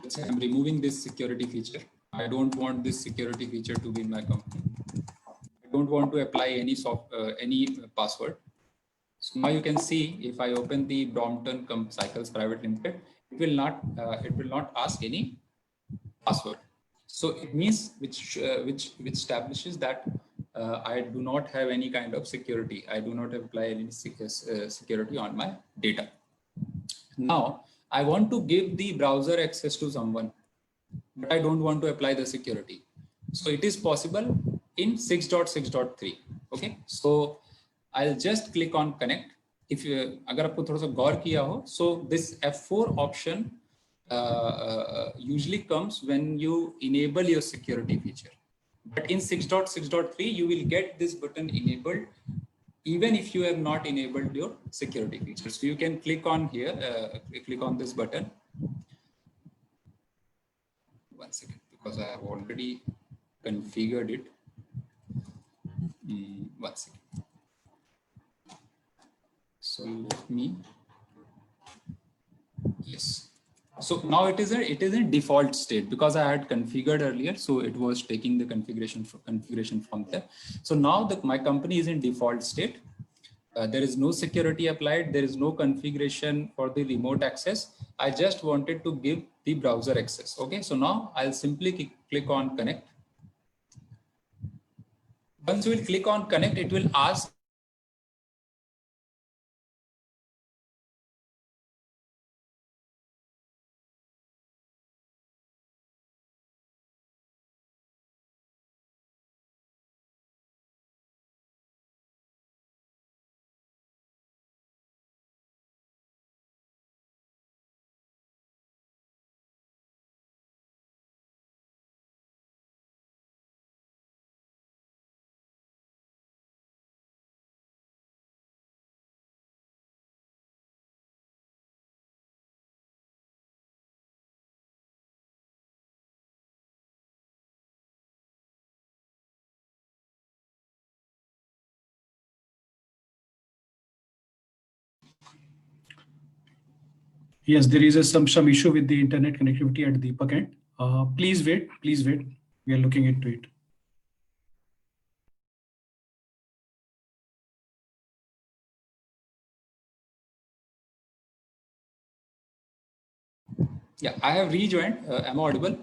let's say I'm removing this security feature. I don't want this security feature to be in my company. I don't want to apply any password. So now you can see if I open the Brompton Cycles Private Limited, it will not ask any password. So it means which establishes that I do not have any kind of security. I do not apply any security on my data. Now I want to give the browser access to someone, but I don't want to apply the security. So it is possible in 6.6.3. Okay, so I'll just click on connect. If you अगर आपको थोड़ा सा गौर किया हो, so this F4 option usually comes when you enable your security feature. But in 6.6.3, you will get this button enabled even if you have not enabled your security feature. So you can click on here, click on this button. One second, because I have already configured it. One second. So let me, yes. So now it is in default state because I had configured earlier. So it was taking the configuration from there. So now my company is in default state. There is no security applied. There is no configuration for the remote access. I just wanted to give the browser access. Okay. So now I'll simply click on connect. Once you will click on connect, it will ask Yes, there is some issue with the internet connectivity at the Deepak end. Please wait. We are looking into it. Yeah, I have rejoined. Am I audible?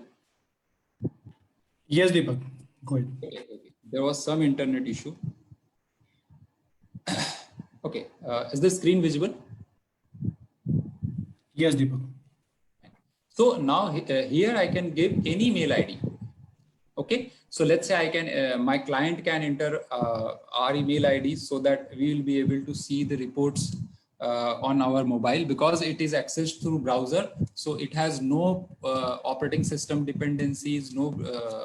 Yes, Deepak, go ahead. Okay. There was some internet issue. Okay, is the screen visible? Yes, Deepak. So now here I can give any mail ID. Okay, so let's say I can, my client can enter our email ID so that we will be able to see the reports on our mobile because it is accessed through browser. So it has no operating system dependencies, no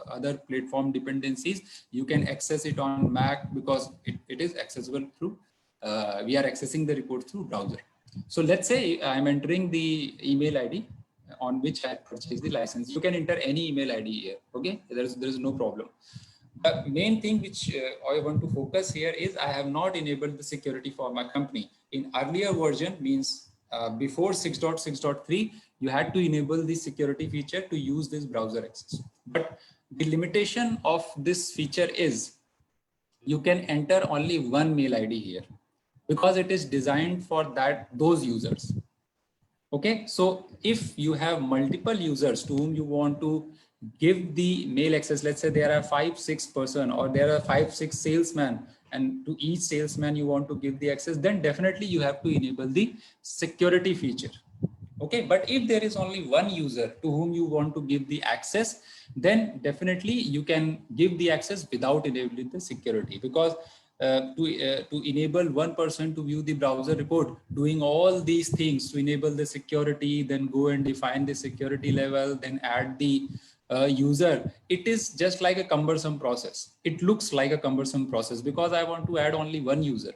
other platform dependencies. You can access it on Mac because it is accessible through, we are accessing the report through browser. So let's say I'm entering the email ID on which I purchased the license. You can enter any email ID here. Okay, there is no problem. The main thing which I want to focus here is I have not enabled the security for my company. In earlier version means before 6.6.3, you had to enable the security feature to use this browser access. But the limitation of this feature is you can enter only one mail ID here because it is designed for those users. Okay, so if you have multiple users to whom you want to give the mail access, let's say there are 5-6 person or there are 5-6 salesmen, and to each salesman you want to give the access, then definitely you have to enable the security feature. Okay, but if there is only one user to whom you want to give the access, then definitely you can give the access without enabling the security, because to enable one person to view the browser report, doing all these things to enable the security, then go and define the security level, then add the user, it is just like a cumbersome process. It looks like a cumbersome process because I want to add only one user.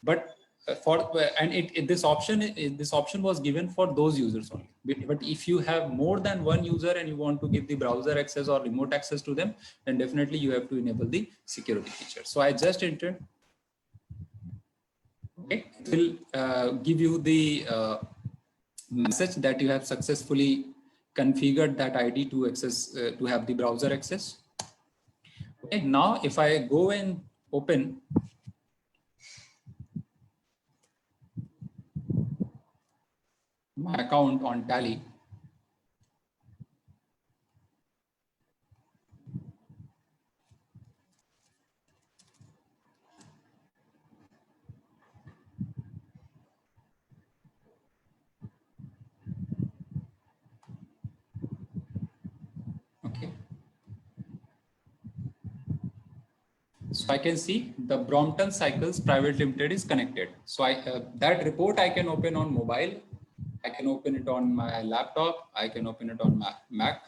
But this option was given for those users only. But if you have more than one user and you want to give the browser access or remote access to them, then definitely you have to enable the security feature. So I just entered. Okay, it will give you the message that you have successfully configured that ID to access, to have the browser access. Okay, now if I go and open my account on Tally, okay, so I can see the Brompton Cycles Private Limited is connected. So that report I can open on mobile, I can open it on my laptop, I can open it on my Mac.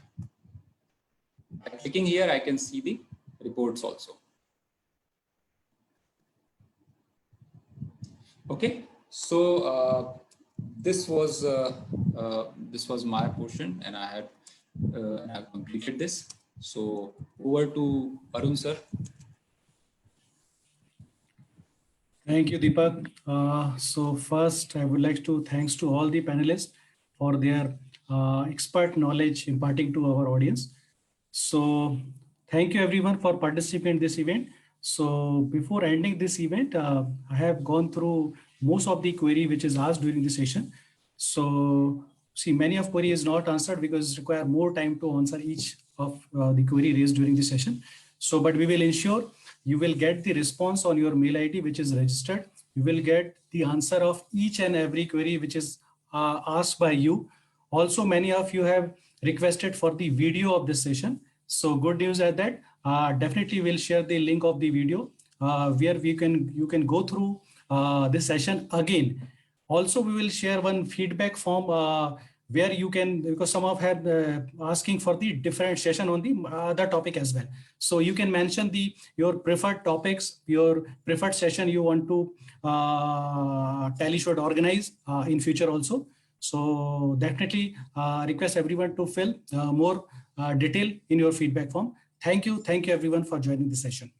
By clicking here, I can see the reports also. Okay, so this was my portion, and I have completed this. So over to Arun sir. Thank you, Deepak. So first, I would like to thanks to all the panelists for their expert knowledge imparting to our audience. So thank you everyone for participating in this event. So before ending this event, I have gone through most of the query which is asked during the session. So see, many of query is not answered because it requires more time to answer each of the query raised during the session. So, but we will ensure you will get the response on your mail ID which is registered. You will get the answer of each and every query which is asked by you. Also, many of you have requested for the video of this session. So good news is that definitely we'll share the link of the video where you can go through this session again. Also, we will share one feedback form where you can, because some of have asking for the different session on the other topic as well. So you can mention your preferred topics, your preferred session you want to Tally should organize in future also. So definitely request everyone to fill more detail in your feedback form. Thank you everyone for joining the session.